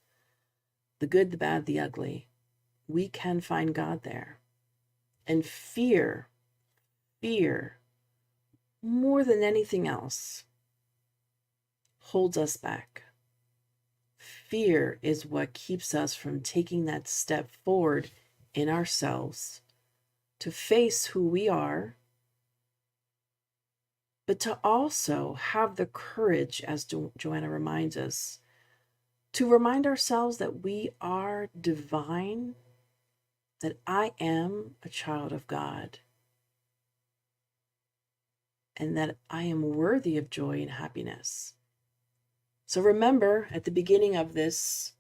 the good, the bad, the ugly. We can find God there. And fear, more than anything else, holds us back. Fear is what keeps us from taking that step forward in ourselves to face who we are, but to also have the courage, as Joanna reminds us, to remind ourselves that we are divine, that I am a child of God, and that I am worthy of joy and happiness. So remember, at the beginning of this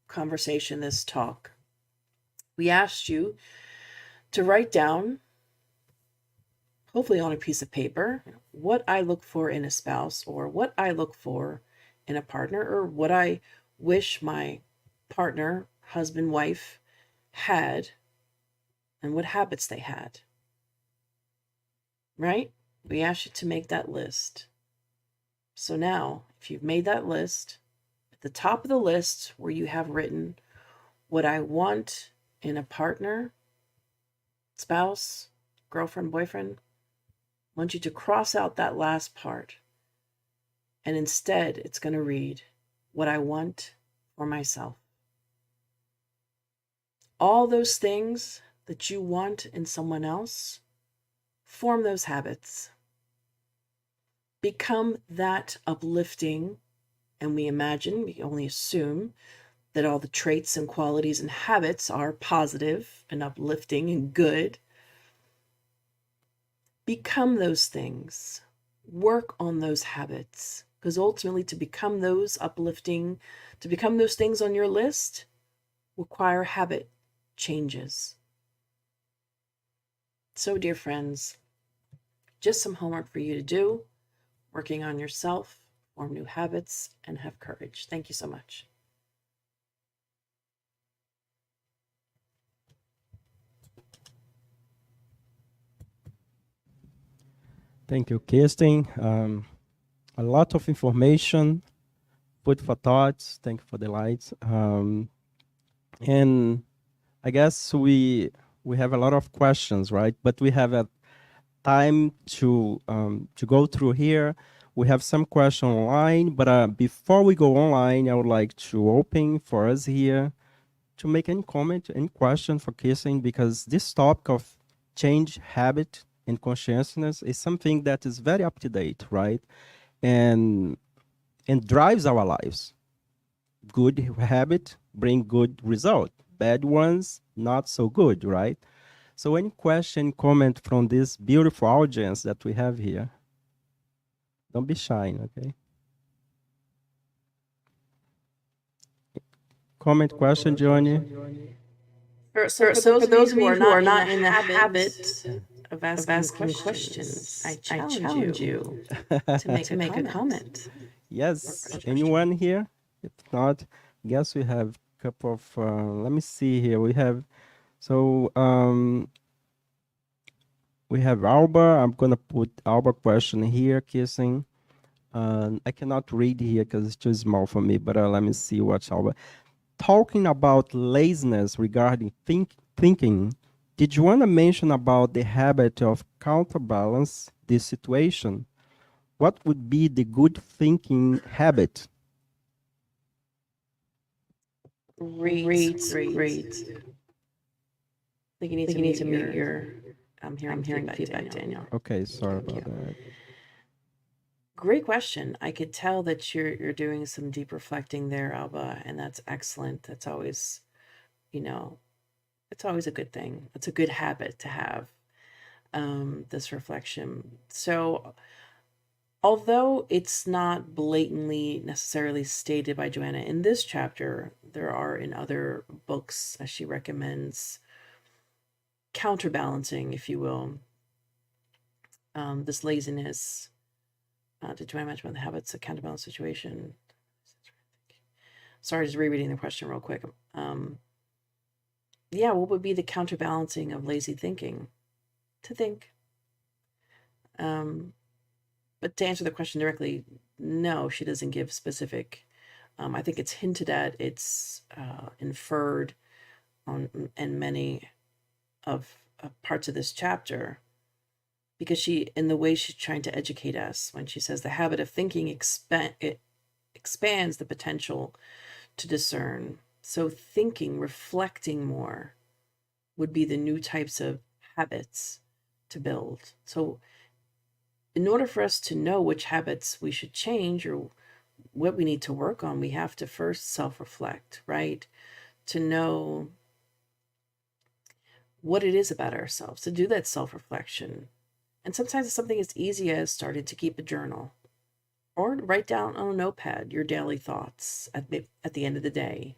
conversation, this talk, we asked you to write down, hopefully on a piece of paper, what I look for in a spouse, or what I look for in a partner, or what I wish my partner, husband, wife had, and what habits they had. Right? We asked you to make that list. So now, if you've made that list, at the top of the list where you have written what I want in a partner, spouse, girlfriend, boyfriend, I want you to cross out that last part. And instead, it's going to read, what I want for myself. All those things that you want in someone else, form those habits. Become that uplifting, and we only assume that all the traits and qualities and habits are positive and uplifting and good. Become those things. Work on those habits, because ultimately to become those uplifting, to become those things on your list, require habit changes. So, dear friends, just some homework for you to do, working on yourself, form new habits, and have courage. Thank you so much. Thank you, Kirsten. A lot of information, food for thoughts. Thank you for the lights. And I guess we have a lot of questions, right? But we have a time to go through here. We have some question online, but before we go online, I would like to open for us here to make any comment, any question for Kirsten, because this topic of change habit and consciousness is something that is very up to date, right? And drives our lives. Good habit bring good result. Bad ones not so good, right? So any question, comment from this beautiful audience that we have here? Don't be shy, okay? Comment, question, Johnny? So for those of you who are not in the habit of asking questions, I challenge you to make a comment. Yes. Anyone here? If not, guess we have a couple of. Let me see here. We have so we have Alba. I'm gonna put Alba question here, kissing. I cannot read here because it's too small for me. But let me see what's Alba talking about laziness regarding thinking. Did you want to mention about the habit of counterbalance this situation? What would be the good thinking habit? Great. I think you need to mute your. I'm hearing feedback, Daniel. Okay, sorry about that. Great question. I could tell that you're doing some deep reflecting there, Alba, and that's excellent. That's always, it's always a good thing. It's a good habit to have, this reflection. So, although it's not blatantly necessarily stated by Joanna in this chapter, there are in other books, as she recommends, counterbalancing, if you will, this laziness. Did Joanna mention the habits of counterbalance situation? Sorry, just rereading the question real quick. Yeah, what would be the counterbalancing of lazy thinking? To think. But to answer the question directly, no, she doesn't give specific. I think it's hinted at, it's inferred in many of parts of this chapter, because in the way she's trying to educate us, when she says the habit of thinking expands the potential to discern. So thinking, reflecting more would be the new types of habits to build. So in order for us to know which habits we should change or what we need to work on, we have to first self-reflect, right? To know what it is about ourselves, to do that self-reflection. And sometimes it's something as easy as starting to keep a journal or write down on a notepad your daily thoughts at the end of the day.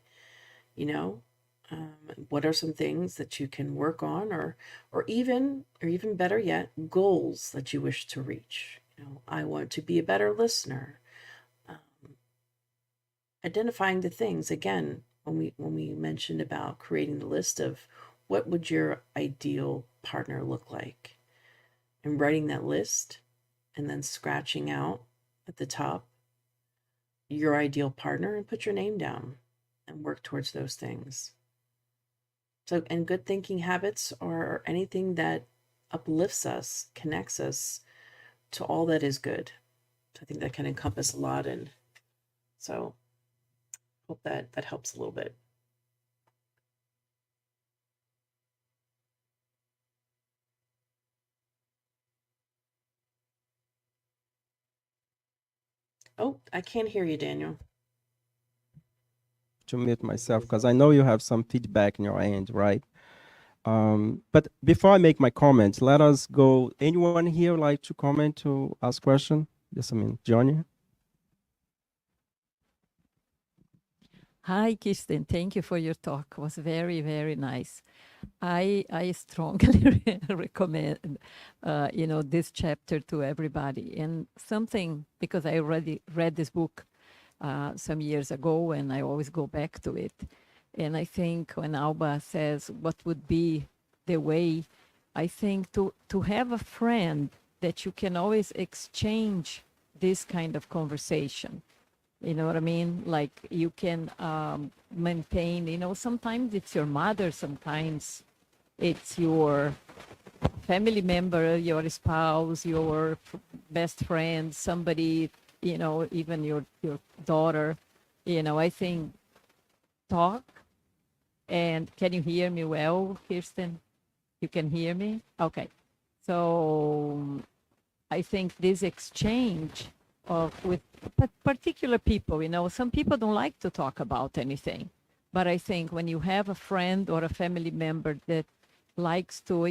What are some things that you can work on, or even better yet, goals that you wish to reach? I want to be a better listener. Identifying the things, again, when we mentioned about creating the list of what would your ideal partner look like, and writing that list, and then scratching out at the top your ideal partner and put your name down and work towards those things. So, and good thinking habits are anything that uplifts us, connects us to all that is good. So I think that can encompass a lot, and so hope that helps a little bit. Oh, I can't hear you, Daniel. To mute myself because I know you have some feedback in your end, right? But before I make my comments, let us go. Anyone here like to comment, to ask question? Yes, I mean, Johnny. Hi, Kirsten. Thank you for your talk. It was very, very nice. I strongly recommend, this chapter to everybody. And something, because I already read this book some years ago, and I always go back to it. And I think when Alba says what would be the way, I think to have a friend that you can always exchange this kind of conversation. You know what I mean? Like you can maintain, sometimes it's your mother, sometimes it's your family member, your spouse, your best friend, somebody, even your daughter. I think talk. And can you hear me well, Kirsten? You can hear me? Okay. So I think this exchange with particular people, some people don't like to talk about anything. But I think when you have a friend or a family member that likes to,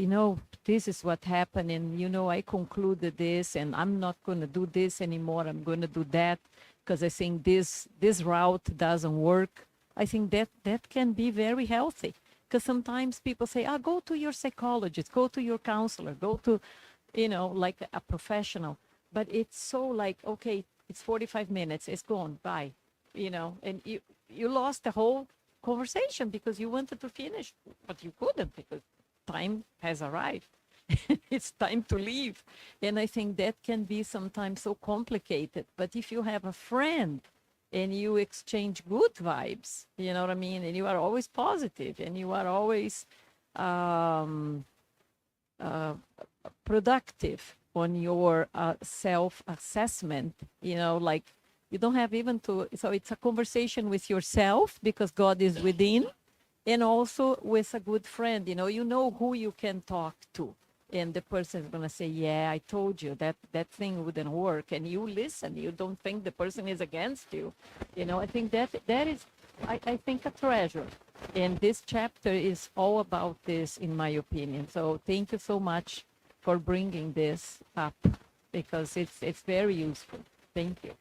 this is what happened, and, I concluded this, and I'm not going to do this anymore. I'm going to do that because I think this route doesn't work. I think that can be very healthy, because sometimes people say, go to your psychologist, go to your counselor, go to, like a professional. But it's so like, okay, it's 45 minutes, it's gone, bye, and you lost the whole conversation because you wanted to finish, but you couldn't because time has arrived. It's time to leave. And I think that can be sometimes so complicated. But if you have a friend and you exchange good vibes, you know what I mean? And you are always positive and you are always productive on your self-assessment, like you don't have even to, so it's a conversation with yourself because God is within, and also with a good friend, you know who you can talk to. And the person is going to say, yeah, I told you that thing wouldn't work. And you listen, you don't think the person is against you. I think that is, I think, a treasure. And this chapter is all about this, in my opinion. So thank you so much for bringing this up, because it's very useful. Thank you.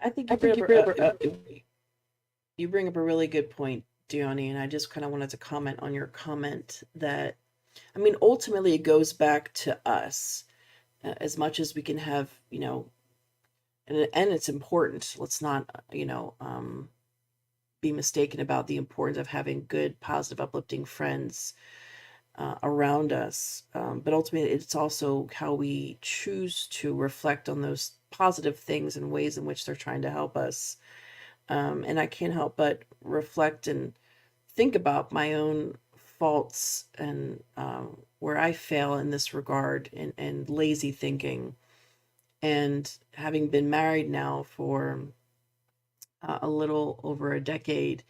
I think you bring up a really good point, Dione, and I just kind of wanted to comment on your comment that, I mean, ultimately it goes back to us, as much as we can have, and it's important. Let's not, be mistaken about the importance of having good, positive, uplifting friends around us. But ultimately, it's also how we choose to reflect on those positive things and ways in which they're trying to help us. And I can't help but reflect and think about my own faults and where I fail in this regard, and lazy thinking. And having been married now for a little over a decade,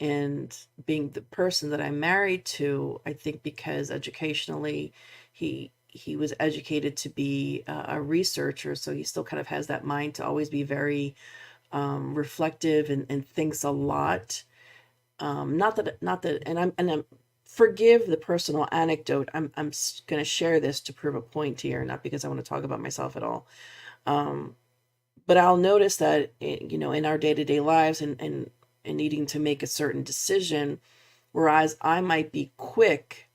and being the person that I'm married to, I think because educationally he was educated to be a researcher, so he still kind of has that mind to always be very reflective, and thinks a lot. Not that, and I'm forgive the personal anecdote. I'm going to share this to prove a point here, not because I want to talk about myself at all. But I'll notice that, in our day-to-day lives, and needing to make a certain decision, whereas I might be quick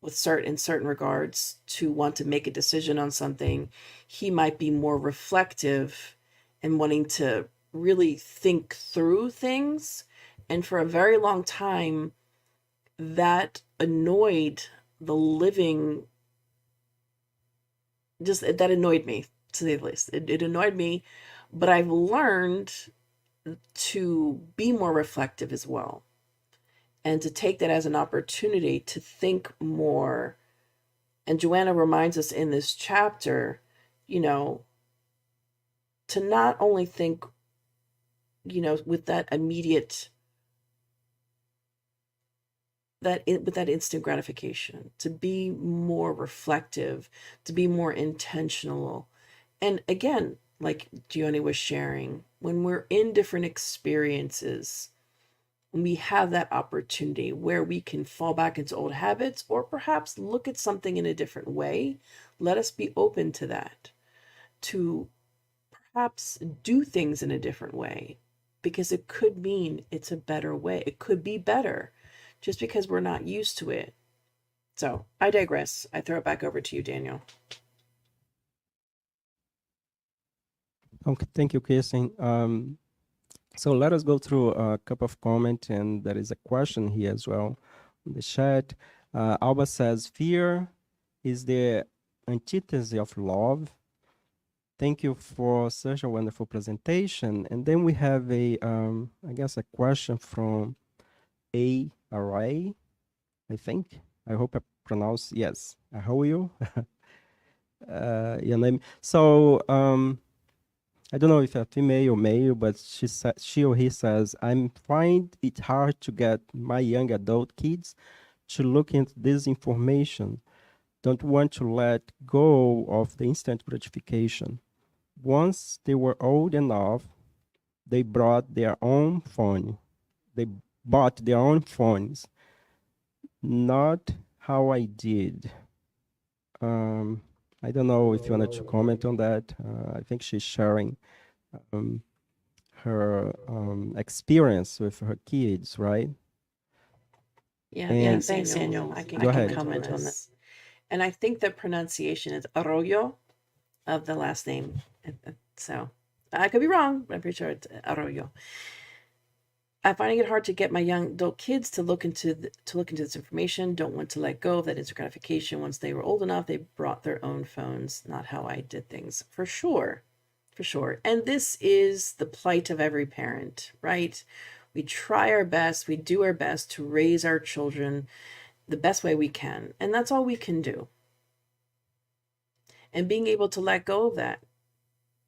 in certain regards to want to make a decision on something, he might be more reflective and wanting to really think through things. And for a very long time, that annoyed the living, that annoyed me, to say the least. It annoyed me, but I've learned to be more reflective as well, and to take that as an opportunity to think more. And Joanna reminds us in this chapter, to not only think, with that immediate, with that instant gratification, to be more reflective, to be more intentional. And again, like Gioni was sharing, when we're in different experiences, we have that opportunity where we can fall back into old habits, or perhaps look at something in a different way. Let us be open to that, to perhaps do things in a different way, because it could mean it's a better way. It could be better just because we're not used to it. So I digress. I throw it back over to you, Daniel. Okay, thank you, Kirsten. So let us go through a couple of comments, and there is a question here as well in the chat. Alba says, fear is the antithesis of love. Thank you for such a wonderful presentation. And then we have a, I guess, a question from A. Array, I think. I hope I pronounce, yes, how are you? Your name. So, I don't know if a female or male, but she or he says, I find it hard to get my young adult kids to look into this information. Don't want to let go of the instant gratification. Once they were old enough, they brought their own phone. They bought their own phones. Not how I did. Um, I don't know if you wanted to comment on that. I think she's sharing um, her experience with her kids, right? Yeah, thanks, Daniel. I can Go ahead. comment on this. And I think the pronunciation is Arroyo of the last name. So I could be wrong, but I'm pretty sure it's Arroyo. I'm finding it hard to get my young adult kids to look into this information. Don't want to let go of that instant gratification. Once they were old enough, they brought their own phones. Not how I did things, for sure. And this is the plight of every parent, right? We try our best, we do our best to raise our children the best way we can, and that's all we can do. And being able to let go of that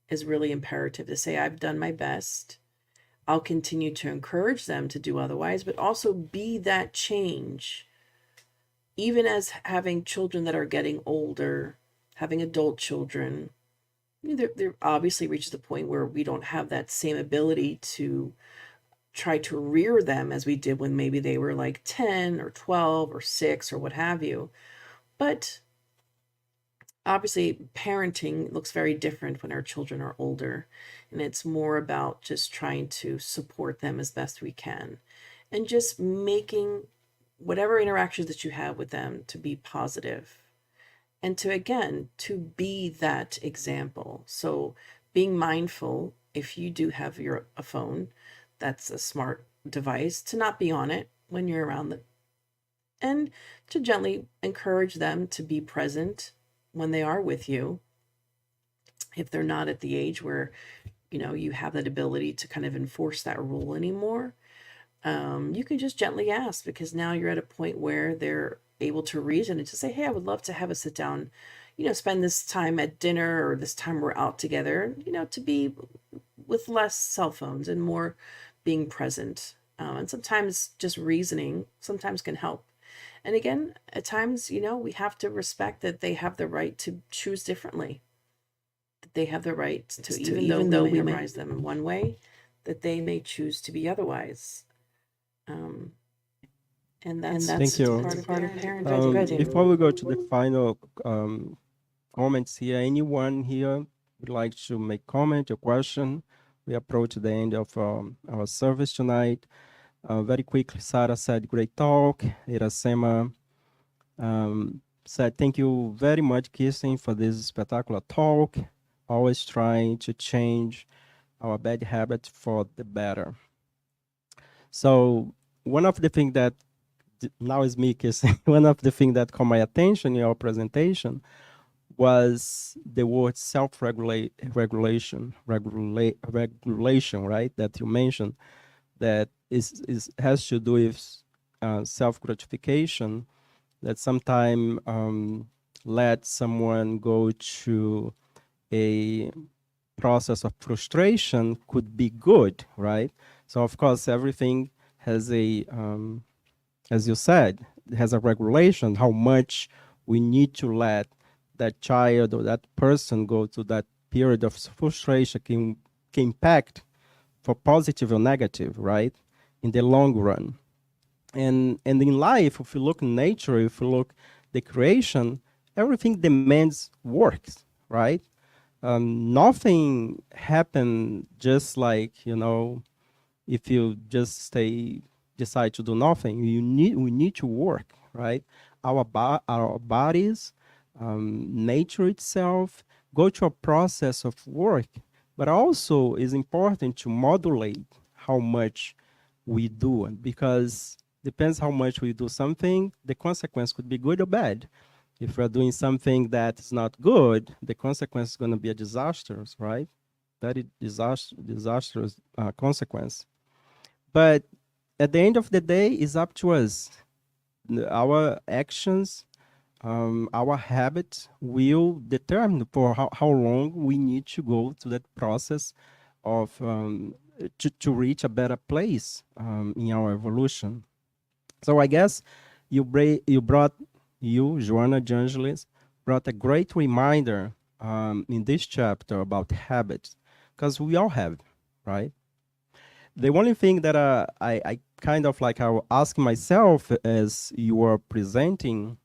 is really imperative, to say, I've done my best. I'll continue to encourage them to do otherwise, but also be that change. Even as having children that are getting older, having adult children, there obviously reaches the point where we don't have that same ability to try to rear them as we did when maybe they were like 10 or 12 or 6 or what have you. But obviously parenting looks very different when our children are older, and it's more about just trying to support them as best we can and just making whatever interactions that you have with them to be positive and to be that example. So being mindful, if you do have a phone that's a smart device, to not be on it when you're around them, and to gently encourage them to be present when they are with you. If they're not at the age where, you have that ability to kind of enforce that rule anymore, you can just gently ask, because now you're at a point where they're able to reason and to say, hey, I would love to have a sit down, spend this time at dinner or this time we're out together, to be with less cell phones and more being present. And sometimes just reasoning sometimes can help. And again, at times, we have to respect that they have the right to choose differently. That they have the right to, even though we may raise them in one way, that they may choose to be otherwise. And that's Thank you. part of parenting. Before we go to the final comments here, anyone here would like to make comment or question? We approach the end of our service tonight. Very quickly, Sarah said, great talk. Iracema said, thank you very much, Kirsten, for this spectacular talk. Always trying to change our bad habits for the better. So one of the things that, now is me, Kirsten, one of the things that caught my attention in your presentation was the word self-regulation, right, that you mentioned, that has to do with self-gratification, that sometimes let someone go to a process of frustration could be good, right? So of course, everything has a, as you said, has a regulation, how much we need to let that child or that person go to that period of frustration can impact for positive or negative, right, in the long run. And in life, if you look in nature, if you look the creation, everything demands works, right? Nothing happened just like, if you just decide to do nothing. We need to work, right? Our bodies, nature itself, go through a process of work, but also is important to modulate how much we do, because depends how much we do something, the consequence could be good or bad. If we're doing something that is not good, the consequence is going to be a disastrous, right? Very disastrous consequence. But at the end of the day, it's up to us. Our actions, our habits will determine for how long we need to go through that process of to reach a better place in our evolution. So I guess you, Joanna de Angelis, brought a great reminder in this chapter about habits, because we all have, right? The only thing that I kind of like I will ask myself as you were presenting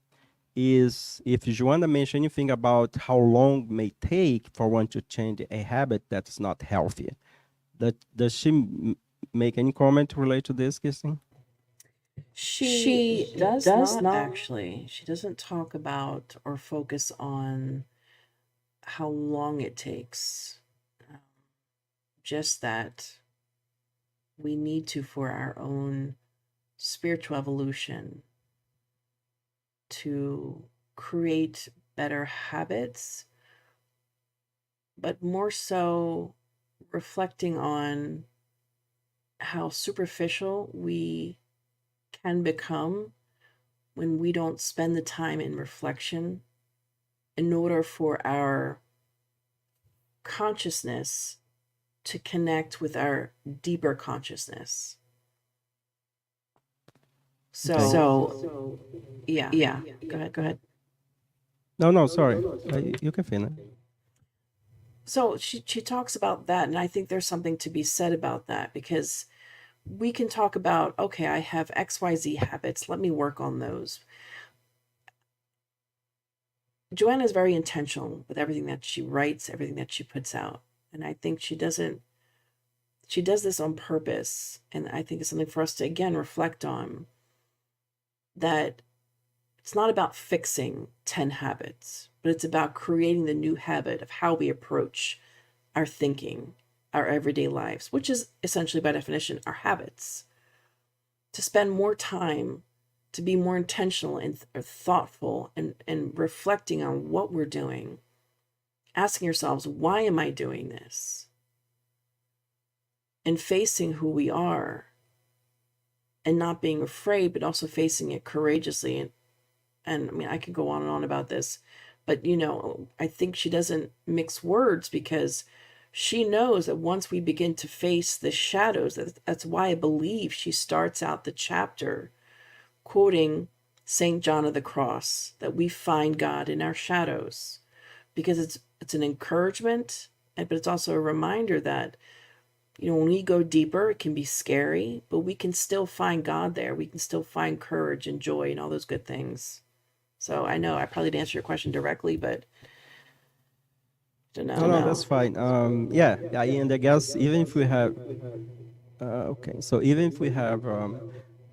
is if Joanna mentioned anything about how long it may take for one to change a habit that is not healthy. Does she make any comment related to this, Kirsten? She does not actually. She doesn't talk about or focus on how long it takes. Just that we need to, for our own spiritual evolution, to create better habits, but more so reflecting on how superficial we can become when we don't spend the time in reflection in order for our consciousness to connect with our deeper consciousness. So yeah. Go ahead. No, sorry. You can finish. So she talks about that, and I think there's something to be said about that, because we can talk about, okay, I have XYZ habits, let me work on those. Joanna is very intentional with everything that she writes, everything that she puts out. And I think she does this on purpose. And I think it's something for us to, again, reflect on, that it's not about fixing 10 habits, but it's about creating the new habit of how we approach our thinking, our everyday lives, which is essentially, by definition, our habits. To spend more time, to be more intentional and thoughtful and reflecting on what we're doing, asking yourselves, why am I doing this? And facing who we are, and not being afraid, but also facing it courageously. And I mean, I could go on and on about this, but I think she doesn't mix words, because she knows that once we begin to face the shadows, that's why I believe she starts out the chapter quoting St. John of the Cross, that we find God in our shadows, because it's an encouragement, but it's also a reminder that when we go deeper, it can be scary, but we can still find God there. We can still find courage and joy and all those good things. So I know I probably didn't answer your question directly, but I don't know. No, that's fine. Yeah, and I guess even if we have, okay, so even if we have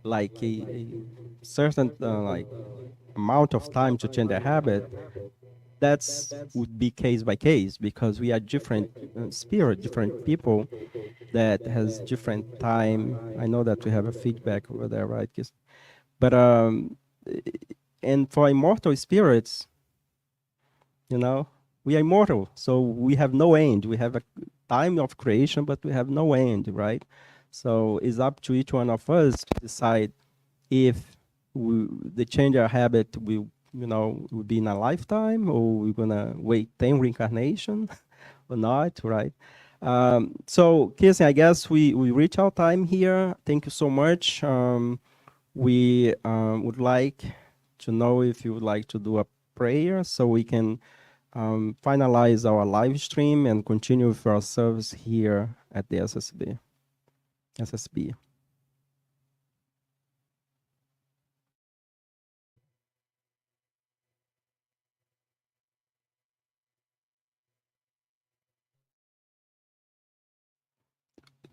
like a certain like amount of time to change a habit, that's would be case by case, because we are different spirit, different people that has different time. I know that we have a feedback over there, right? But and for immortal spirits, you know, we are immortal, so we have no end. We have a time of creation, but we have no end, right? So it's up to each one of us to decide if the change our habit will be in a lifetime, or we're gonna wait 10 reincarnation or not, right? So Kirsten, I guess we reach our time here. Thank you so much. We would like to know if you would like to do a prayer so we can finalize our live stream and continue with our service here at the SSB.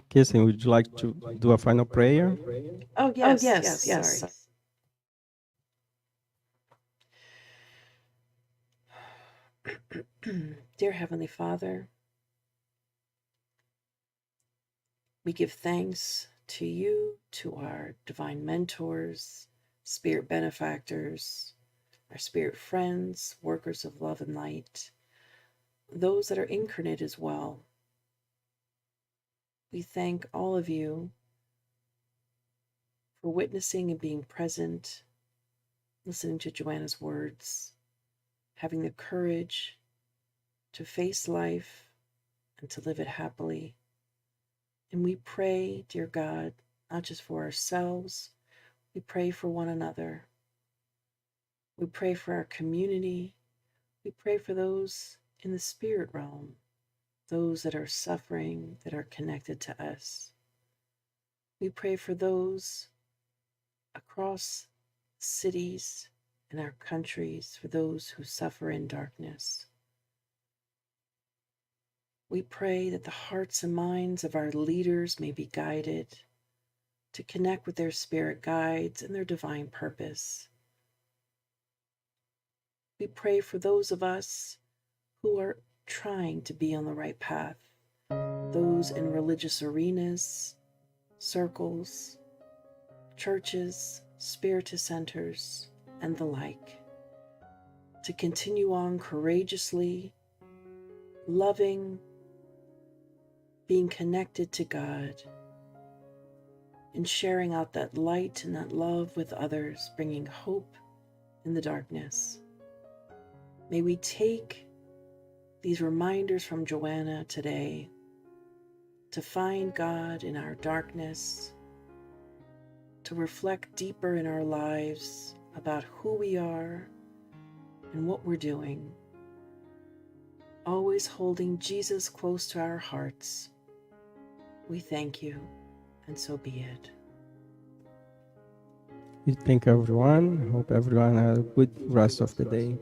Kirsten, would you like to do a final prayer? Oh, yes. Sorry. Dear Heavenly Father, we give thanks to you, to our divine mentors, spirit benefactors, our spirit friends, workers of love and light, those that are incarnate as well. We thank all of you for witnessing and being present, listening to Joanna's words, having the courage to face life and to live it happily. And we pray, dear God, not just for ourselves, we pray for one another. We pray for our community. We pray for those in the spirit realm, those that are suffering, that are connected to us. We pray for those across cities and our countries, for those who suffer in darkness. We pray that the hearts and minds of our leaders may be guided to connect with their spirit guides and their divine purpose. We pray for those of us who are trying to be on the right path, those in religious arenas, circles, churches, spiritist centers, and the like, to continue on courageously, loving, being connected to God, and sharing out that light and that love with others, bringing hope in the darkness. May we take these reminders from Joanna today to find God in our darkness, to reflect deeper in our lives about who we are and what we're doing, always holding Jesus close to our hearts. We thank you, and so be it. We thank everyone. Hope everyone has a good rest of the day.